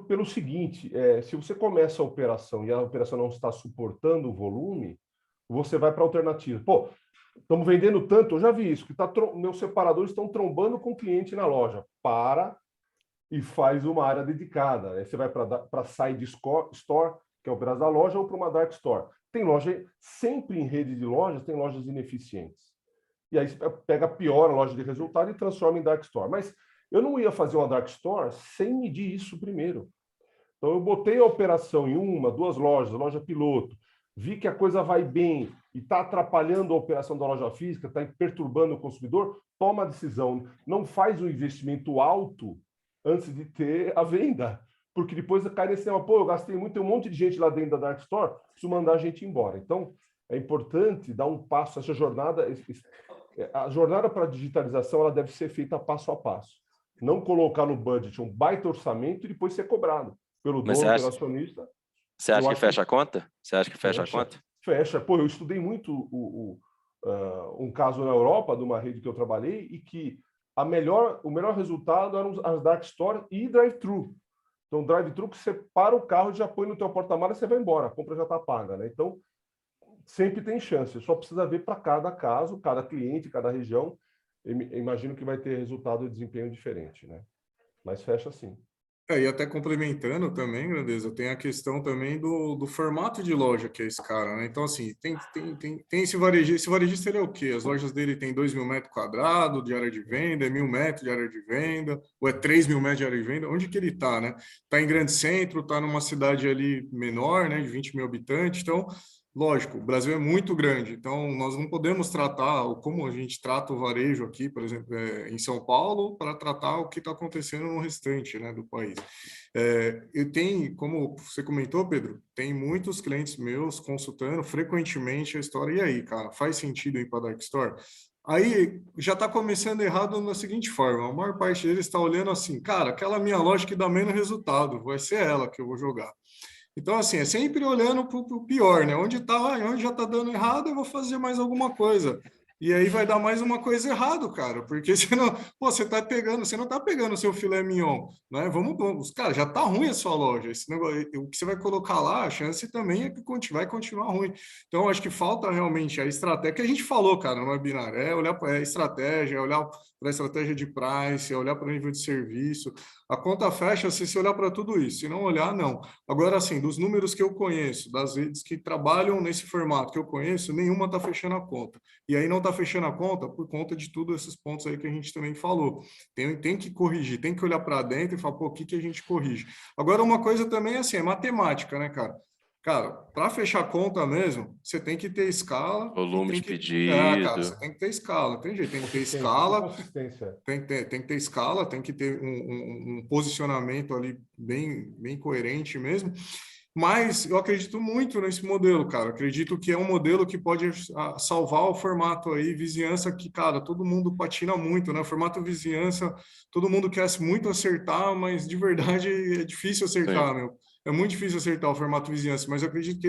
Pelo seguinte, se você começa a operação e a operação não está suportando o volume, você vai para a alternativa. Pô, estamos vendendo tanto, eu já vi isso, que meus separadores estão trombando com o cliente na loja. Para e faz uma área dedicada. Aí você vai para side store, que é o pedaço da loja, ou para uma dark store. Tem loja, sempre em rede de lojas, tem lojas ineficientes. E aí você pega a pior loja de resultado e transforma em dark store. Mas eu não ia fazer uma dark store sem medir isso primeiro. Então eu botei a operação em 1, 2 lojas, loja piloto, vi que a coisa vai bem e está atrapalhando a operação da loja física, está perturbando o consumidor, toma a decisão. Não faz um investimento alto antes de ter a venda. Porque depois cai nesse tema, eu gastei muito, tem um monte de gente lá dentro da Dark Store, preciso mandar a gente embora. Então, é importante dar um passo, essa jornada, a jornada para a digitalização, ela deve ser feita passo a passo. Não colocar no budget um baita orçamento e depois ser cobrado pelo dono, pelo acionista. Você acha que fecha a conta? Você acha que fecha a conta? Fecha. Eu estudei muito um caso na Europa, de uma rede que eu trabalhei, e que o melhor resultado eram as Dark Store e drive-thru. Então, drive-thru que você para o carro, já põe no teu porta-malas e você vai embora. A compra já está paga, né? Então, sempre tem chance. Só precisa ver para cada caso, cada cliente, cada região. Eu imagino que vai ter resultado e desempenho diferente, né? Mas fecha sim. E até complementando também, Grandeza, tem a questão também do formato de loja que é esse cara, né? Então, assim, tem esse varejista. Esse varejista, ele é o quê? As lojas dele tem 2.000 metros quadrados de área de venda, 1.000 metros de área de venda, ou 3.000 metros de área de venda? Onde que ele está, né? Está em grande centro, está numa cidade ali menor, né? De 20 mil habitantes. Então, lógico, o Brasil é muito grande, então nós não podemos tratar como a gente trata o varejo aqui, por exemplo, em São Paulo, para tratar o que está acontecendo no restante, né, do país. Eu tenho, como você comentou, Pedro, tem muitos clientes meus consultando frequentemente a história. E aí, cara, faz sentido ir para a Dark Store? Aí já está começando errado da seguinte forma: a maior parte deles está olhando assim, cara, aquela minha loja que dá menos resultado, vai ser ela que eu vou jogar. Então, assim, é sempre olhando para o pior, né? Onde já está dando errado, eu vou fazer mais alguma coisa. E aí vai dar mais uma coisa errado, cara, porque senão, você não está pegando o seu filé mignon, né? Vamos, cara, já está ruim a sua loja. Esse negócio, o que você vai colocar lá, a chance também é que vai continuar ruim. Então, acho que falta realmente a estratégia que a gente falou, cara, no webinar, olhar para a estratégia, é olhar para a estratégia de price, é olhar para o nível de serviço. A conta fecha se você olhar para tudo isso. Se não olhar, não. Agora, assim, dos números que eu conheço, das redes que trabalham nesse formato que eu conheço, nenhuma está fechando a conta. E aí não está fechando a conta por conta de todos esses pontos aí que a gente também falou. Tem que corrigir, tem que olhar para dentro e falar, pô, o que a gente corrige? Agora, uma coisa também assim, é matemática, né, cara? Cara, para fechar a conta mesmo, você tem que ter escala. Volume de pedido. Cara, você tem que ter escala, não tem jeito, tem que ter escala. Tem que ter escala, tem que ter um posicionamento ali bem coerente mesmo. Mas eu acredito muito nesse modelo, cara. Acredito que é um modelo que pode salvar o formato aí, vizinhança, que, cara, todo mundo patina muito, né? O formato vizinhança, todo mundo quer muito acertar, mas de verdade é difícil acertar, Sim. meu. É muito difícil acertar o formato vizinhança, mas eu acredito que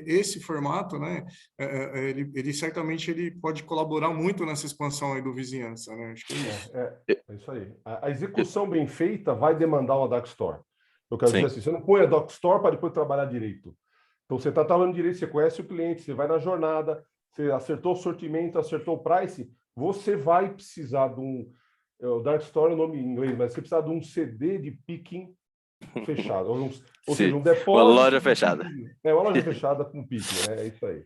esse formato, né? Ele certamente ele pode colaborar muito nessa expansão aí do vizinhança, né? Acho que é isso. É isso aí. A execução bem feita vai demandar uma dark store. Eu quero dizer Sim, assim, você não põe a dark store para depois trabalhar direito. Então, você está trabalhando direito, você conhece o cliente, você vai na jornada, você acertou o sortimento, acertou o price, você vai precisar de um... O dark store é o nome em inglês, mas você precisa de um CD de picking fechado. Ou seja, sim. um Uma depósito loja de fechada. picking. É uma loja fechada com picking, né? É isso aí.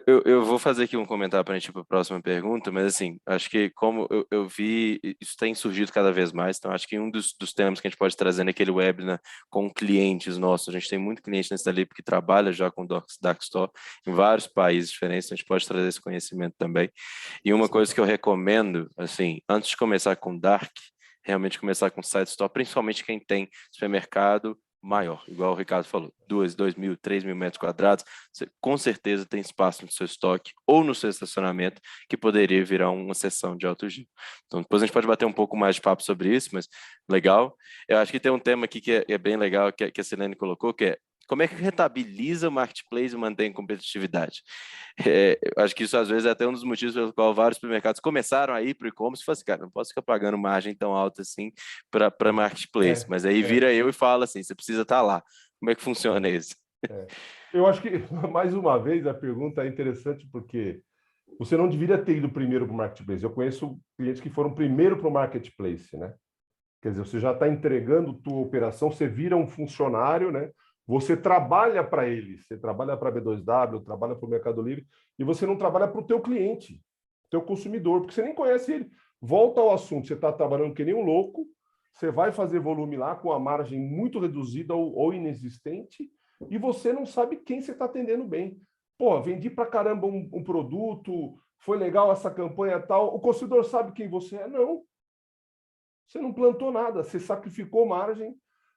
Eu vou fazer aqui um comentário para a gente ir para a próxima pergunta, mas assim, acho que como eu vi, isso tem surgido cada vez mais, então acho que um dos temas que a gente pode trazer naquele webinar com clientes nossos, a gente tem muito cliente nesse Dalip que trabalha já com Dark Store em vários países diferentes, então a gente pode trazer esse conhecimento também. E uma coisa que eu recomendo, assim, antes de começar com Dark, realmente começar com Side Store, principalmente quem tem supermercado maior, igual o Ricardo falou, 2.000, 3.000 metros quadrados, você com certeza tem espaço no seu estoque ou no seu estacionamento que poderia virar uma seção de alto giro. Então, depois a gente pode bater um pouco mais de papo sobre isso, mas legal. Eu acho que tem um tema aqui que é bem legal, que a Silene colocou, que é como é que rentabiliza o marketplace e mantém competitividade? Eu acho que isso, às vezes, é até um dos motivos pelo qual vários supermercados começaram a ir para o e-commerce e falaram assim, cara, não posso ficar pagando margem tão alta assim para marketplace. Mas aí vira eu e fala assim, você precisa estar lá. Como é que funciona isso? Eu acho que, mais uma vez, a pergunta é interessante porque você não deveria ter ido primeiro para o marketplace. Eu conheço clientes que foram primeiro para o marketplace, né? Quer dizer, você já está entregando tua operação, você vira um funcionário, né? Você trabalha para eles, você trabalha para a B2W, trabalha para o Mercado Livre, e você não trabalha para o teu cliente, teu consumidor, porque você nem conhece ele. Volta ao assunto, você está trabalhando que nem um louco, você vai fazer volume lá com a margem muito reduzida ou inexistente, e você não sabe quem você está atendendo bem. Pô, vendi para caramba um produto, foi legal essa campanha tal, o consumidor sabe quem você é? Não. Você não plantou nada, você sacrificou margem,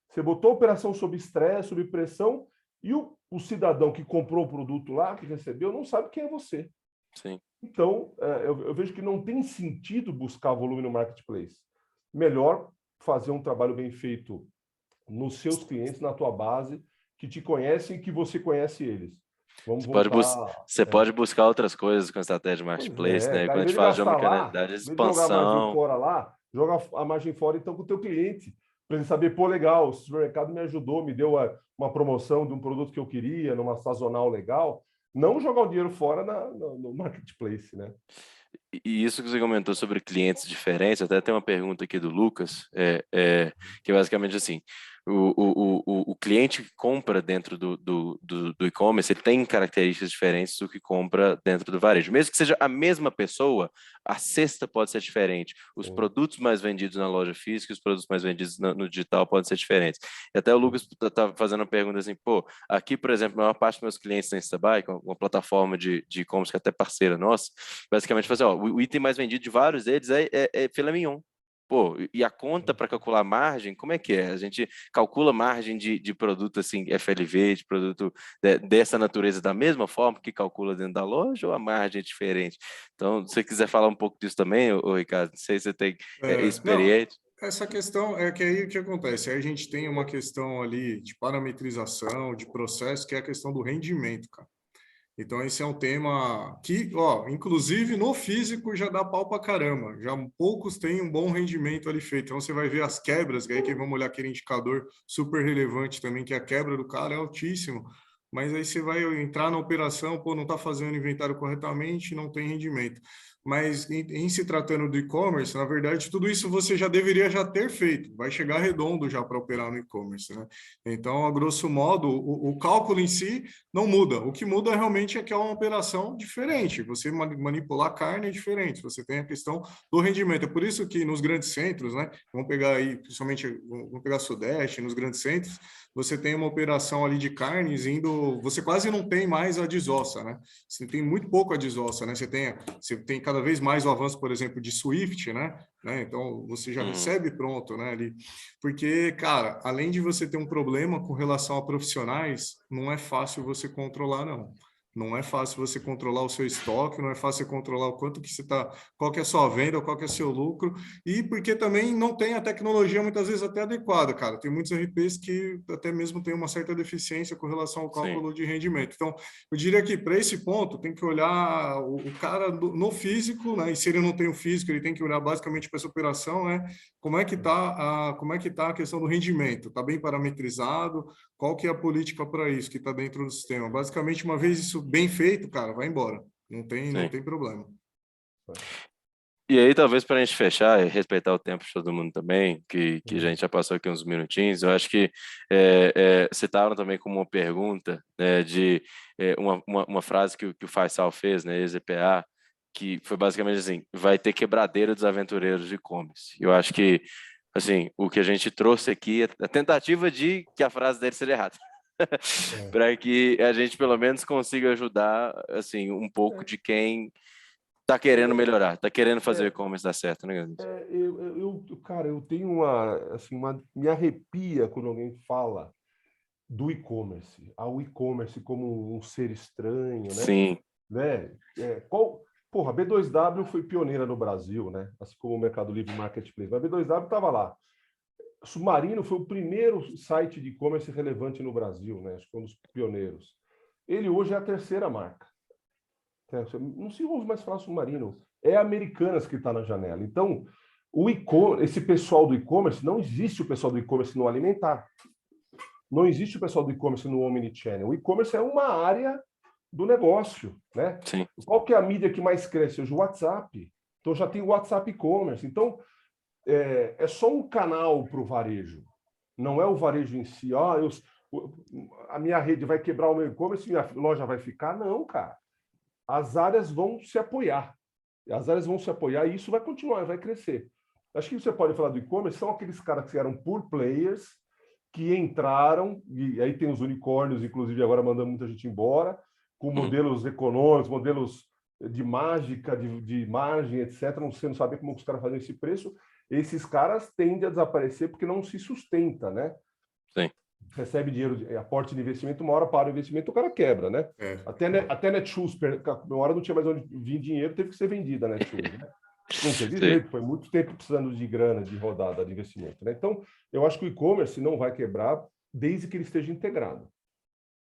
você botou a operação sob estresse, sob pressão, e o cidadão que comprou o produto lá, que recebeu, não sabe quem é você. Sim. Então, eu vejo que não tem sentido buscar volume no marketplace. Melhor fazer um trabalho bem feito nos seus clientes, na tua base, que te conhecem e que você conhece eles. Vamos voltar... Você pode buscar outras coisas com a estratégia de Pois marketplace, né? cara, Quando em a gente vez de fala de gastar lá, omnicanalidade, em vez de jogar a margem expansão. fora lá, joga a margem fora então com o teu cliente, para ele saber, pô, legal, o supermercado me ajudou, me deu uma promoção de um produto que eu queria, numa sazonal legal. Não jogar o dinheiro fora no marketplace, né? E isso que você comentou sobre clientes diferentes, até tem uma pergunta aqui do Lucas, que é basicamente assim, o cliente que compra dentro do e-commerce, ele tem características diferentes do que compra dentro do varejo. Mesmo que seja a mesma pessoa, a cesta pode ser diferente. Os produtos mais vendidos na loja física e os produtos mais vendidos no digital podem ser diferentes. E até o Lucas está fazendo uma pergunta assim, pô, aqui, por exemplo, a maior parte dos meus clientes na Instabuy, uma plataforma de e-commerce que é até parceira nossa, basicamente, assim, ó, o item mais vendido de vários deles é filé mignon. Pô, e a conta para calcular margem, como é que é? A gente calcula margem de produto assim, FLV, de produto dessa natureza da mesma forma que calcula dentro da loja ou a margem é diferente? Então, se você quiser falar um pouco disso também, Ricardo, não sei se você tem Não, experiência. essa questão é que aí o que acontece? Aí a gente tem uma questão ali de parametrização, de processo, que é a questão do rendimento, cara. Então, esse é um tema que, ó, inclusive no físico já dá pau pra caramba. Já poucos têm um bom rendimento ali feito. Então, você vai ver as quebras, que aí que vamos olhar aquele indicador super relevante também, que a quebra do cara é altíssimo. Mas aí você vai entrar na operação, pô, não está fazendo o inventário corretamente, não tem rendimento. Mas em se tratando do e-commerce, na verdade, tudo isso você já deveria já ter feito. Vai chegar redondo já para operar no e-commerce, né? Então, a grosso modo, o cálculo em si não muda. O que muda realmente é que é uma operação diferente. Você manipular carne é diferente. Você tem a questão do rendimento. É por isso que nos grandes centros, né? Vamos pegar aí, principalmente, vamos pegar Sudeste, nos grandes centros, você tem uma operação ali de carnes indo você quase não tem mais a desossa, né? Você tem muito pouco a desossa, né? Você tem cada vez mais o avanço, por exemplo, de Swift, né? Então, você já recebe pronto, né? Ali. Porque, cara, além de você ter um problema com relação a profissionais, não é fácil você controlar, não. Não é fácil você controlar o seu estoque, não é fácil você controlar o quanto que você está, qual que é a sua venda, qual que é o seu lucro, e porque também não tem a tecnologia muitas vezes até adequada, cara. Tem muitos RPs que até mesmo têm uma certa deficiência com relação ao cálculo de rendimento. Então, eu diria que para esse ponto tem que olhar o cara no físico, né? E se ele não tem o físico, ele tem que olhar basicamente para essa operação, né? Como é que tá a questão do rendimento? Está bem parametrizado? Qual que é a política para isso que está dentro do sistema? Basicamente, uma vez isso bem feito, cara, vai embora. Não tem problema. E aí, talvez para a gente fechar e respeitar o tempo de todo mundo também, que a gente já passou aqui uns minutinhos, eu acho que citaram também como uma pergunta, né, de uma frase que o Faisal fez, né, ex-EPA, que foi basicamente assim: vai ter quebradeira dos aventureiros de e-commerce. Eu acho que, assim, o que a gente trouxe aqui é a tentativa de que a frase dele seja errada. Para que a gente pelo menos consiga ajudar, assim, um pouco de quem está querendo melhorar, está querendo fazer o e-commerce dar certo, né, Cara, eu tenho me arrepia quando alguém fala do e-commerce, ao e-commerce como um ser estranho, né? Sim. Né? Porra, a B2W foi pioneira no Brasil, né? Assim como o Mercado Livre Marketplace. Mas a B2W estava lá. Submarino foi o primeiro site de e-commerce relevante no Brasil, né? Acho que foi um dos pioneiros. Ele hoje é a terceira marca. Não se ouve mais falar Submarino. É Americanas que está na janela. Então, esse pessoal do e-commerce, não existe o pessoal do e-commerce no alimentar. Não existe o pessoal do e-commerce no omnichannel. O e-commerce é uma área do negócio, né? Sim. Qual que é a mídia que mais cresce hoje? O WhatsApp. Então, já tem o WhatsApp e-commerce. Então, é só um canal para o varejo. Não é o varejo em si. A minha rede vai quebrar o meu e-commerce, minha loja vai ficar? Não, cara. As áreas vão se apoiar. E isso vai continuar, vai crescer. Acho que você pode falar do e-commerce, são aqueles caras que eram pure players, que entraram, e aí tem os unicórnios, inclusive agora mandando muita gente embora, com modelos econômicos, modelos de mágica, de margem, etc. Você não sabe como os caras fazem esse preço. Esses caras tendem a desaparecer porque não se sustenta, né? Sim. Recebe dinheiro, aporte de investimento, uma hora para o investimento, o cara quebra, né? Até Netshoes, uma hora não tinha mais onde vir dinheiro, teve que ser vendida a Netshoes, né? Não teve jeito, foi muito tempo precisando de grana, de rodada, de investimento, né? Então, eu acho que o e-commerce não vai quebrar desde que ele esteja integrado.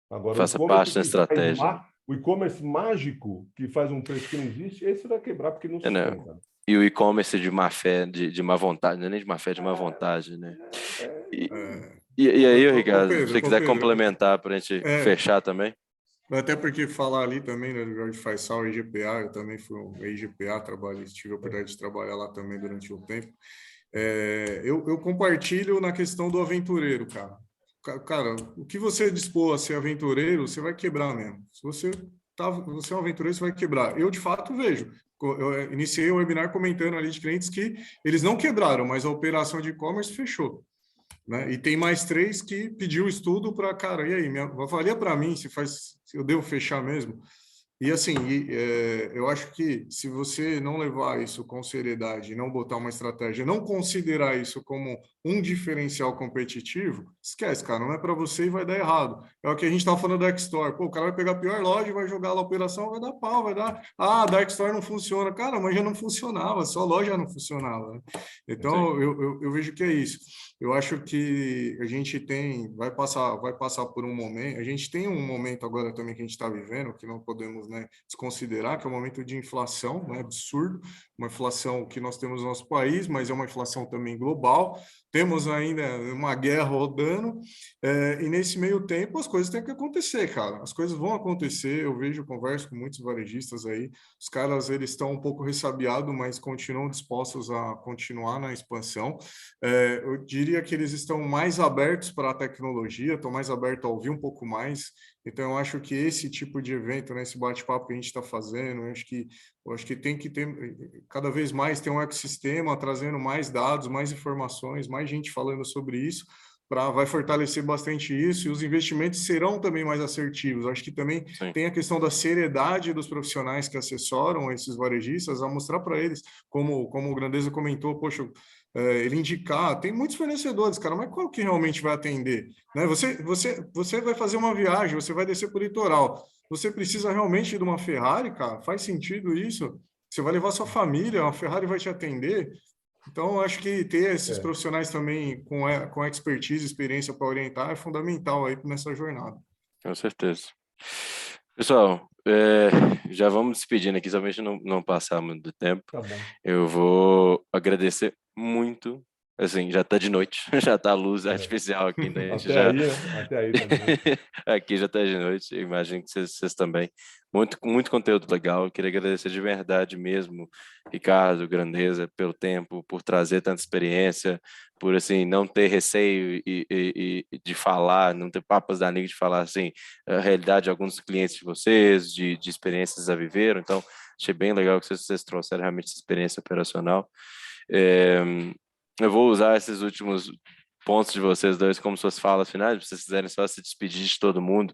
Agora, faça parte da estratégia. O e-commerce mágico, que faz um preço que não existe, esse vai quebrar porque não sustenta. E o e-commerce de má fé, de má vontade, não é nem de má fé, de má vontade, né? E aí, Ricardo, se você quiser complementar para a gente fechar também. Até porque falar ali também, né, do Jorge Faisal, EGPA, eu também fui um EGPA, tive a oportunidade de trabalhar lá também durante um tempo. Eu compartilho na questão do aventureiro, cara. Cara, o que você dispor a ser aventureiro, você vai quebrar mesmo. Se você é um aventureiro, você vai quebrar. Eu, de fato, vejo. Eu iniciei o webinar comentando ali de clientes que eles não quebraram, mas a operação de e-commerce fechou. Né? E tem mais 3 que pediu estudo para, cara, e aí, avalia para mim se eu devo fechar mesmo. E assim, eu acho que se você não levar isso com seriedade, não botar uma estratégia, não considerar isso como um diferencial competitivo, esquece, cara, não é para você e vai dar errado. É o que a gente estava falando da Dark Store. Pô, o cara vai pegar a pior loja, vai jogar lá a operação, vai dar pau, vai dar... a Dark Store não funciona. Cara, mas já não funcionava, só a loja não funcionava. Né? Então, eu vejo que é isso. Eu acho que a gente vai passar por um momento, a gente tem um momento agora também que a gente está vivendo, que não podemos, né, desconsiderar, que é um momento de inflação, né, absurdo, uma inflação que nós temos no nosso país, mas é uma inflação também global, temos ainda uma guerra rodando, e nesse meio tempo as coisas têm que acontecer, cara, as coisas vão acontecer, eu converso com muitos varejistas aí, os caras, eles estão um pouco ressabiados, mas continuam dispostos a continuar na expansão, eu diria que eles estão mais abertos para a tecnologia, estão mais abertos a ouvir um pouco mais. Então, eu acho que esse tipo de evento, né, esse bate-papo que a gente está fazendo, eu acho que tem que ter, cada vez mais, ter um ecossistema trazendo mais dados, mais informações, mais gente falando sobre isso, vai fortalecer bastante isso, e os investimentos serão também mais assertivos. Acho que também Sim. tem a questão da seriedade dos profissionais que assessoram esses varejistas, a mostrar para eles, como o Grandeza comentou, poxa, ele indicar, tem muitos fornecedores, cara, mas qual que realmente vai atender? Né? Você vai fazer uma viagem, você vai descer para o litoral, você precisa realmente de uma Ferrari, cara? Faz sentido isso? Você vai levar sua família, a Ferrari vai te atender? Então, acho que ter esses profissionais também com expertise, experiência para orientar é fundamental aí nessa jornada. Com certeza. Pessoal, já vamos despedindo aqui, somente não passar muito do tempo. Tá bom. Eu vou agradecer muito. Assim, já está de noite, já está a luz artificial aqui, né? Até aí, né? Até aí tá de noite. Aqui já está de noite, eu imagino que vocês também. Muito conteúdo legal. Eu queria agradecer de verdade mesmo, Ricardo, Grandeza, pelo tempo, por trazer tanta experiência, por assim não ter receio e de falar, não ter papas da língua de falar assim a realidade de alguns clientes de vocês, de experiências a viveram. Então, achei bem legal que vocês trouxeram realmente essa experiência operacional. Eu vou usar esses últimos pontos de vocês dois como suas falas finais, se vocês quiserem só se despedir de todo mundo.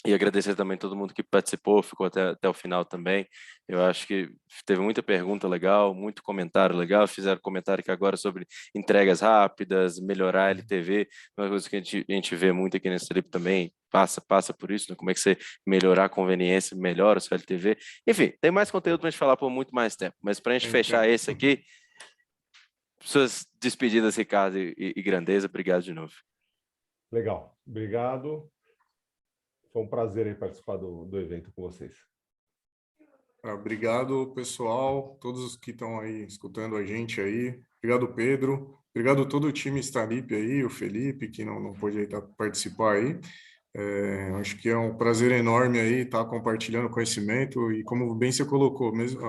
E agradecer também todo mundo que participou, ficou até o final também. Eu acho que teve muita pergunta legal, muito comentário legal. Fizeram comentário aqui agora sobre entregas rápidas, melhorar a LTV, uma coisa que a gente vê muito aqui nesse trip também, passa por isso, né? Como é que você melhorar a conveniência, melhora a sua LTV. Enfim, tem mais conteúdo para a gente falar por muito mais tempo, mas para a gente fechar esse aqui, suas despedidas, Ricardo e Grandeza, obrigado de novo. Legal, obrigado. Foi um prazer aí participar do evento com vocês. Obrigado, pessoal, todos que estão aí escutando a gente aí. Obrigado, Pedro. Obrigado a todo o time Starlip aí, o Felipe, que não pôde aí participar aí. Acho que é um prazer enorme aí estar compartilhando conhecimento e, como bem você colocou, mesmo,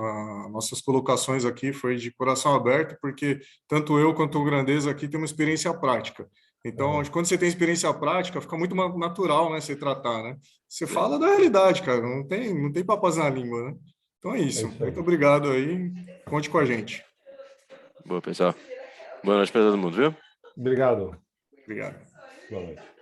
nossas colocações aqui foi de coração aberto, porque tanto eu quanto o Grandeza aqui temos experiência prática. Então, quando você tem experiência prática, fica muito natural, né, você tratar, né? Você fala da realidade, cara, não tem papas na língua, né? Então é isso. Muito obrigado aí. Conte com a gente. Boa, pessoal. Boa noite para todo mundo, viu? Obrigado. Obrigado. Boa noite.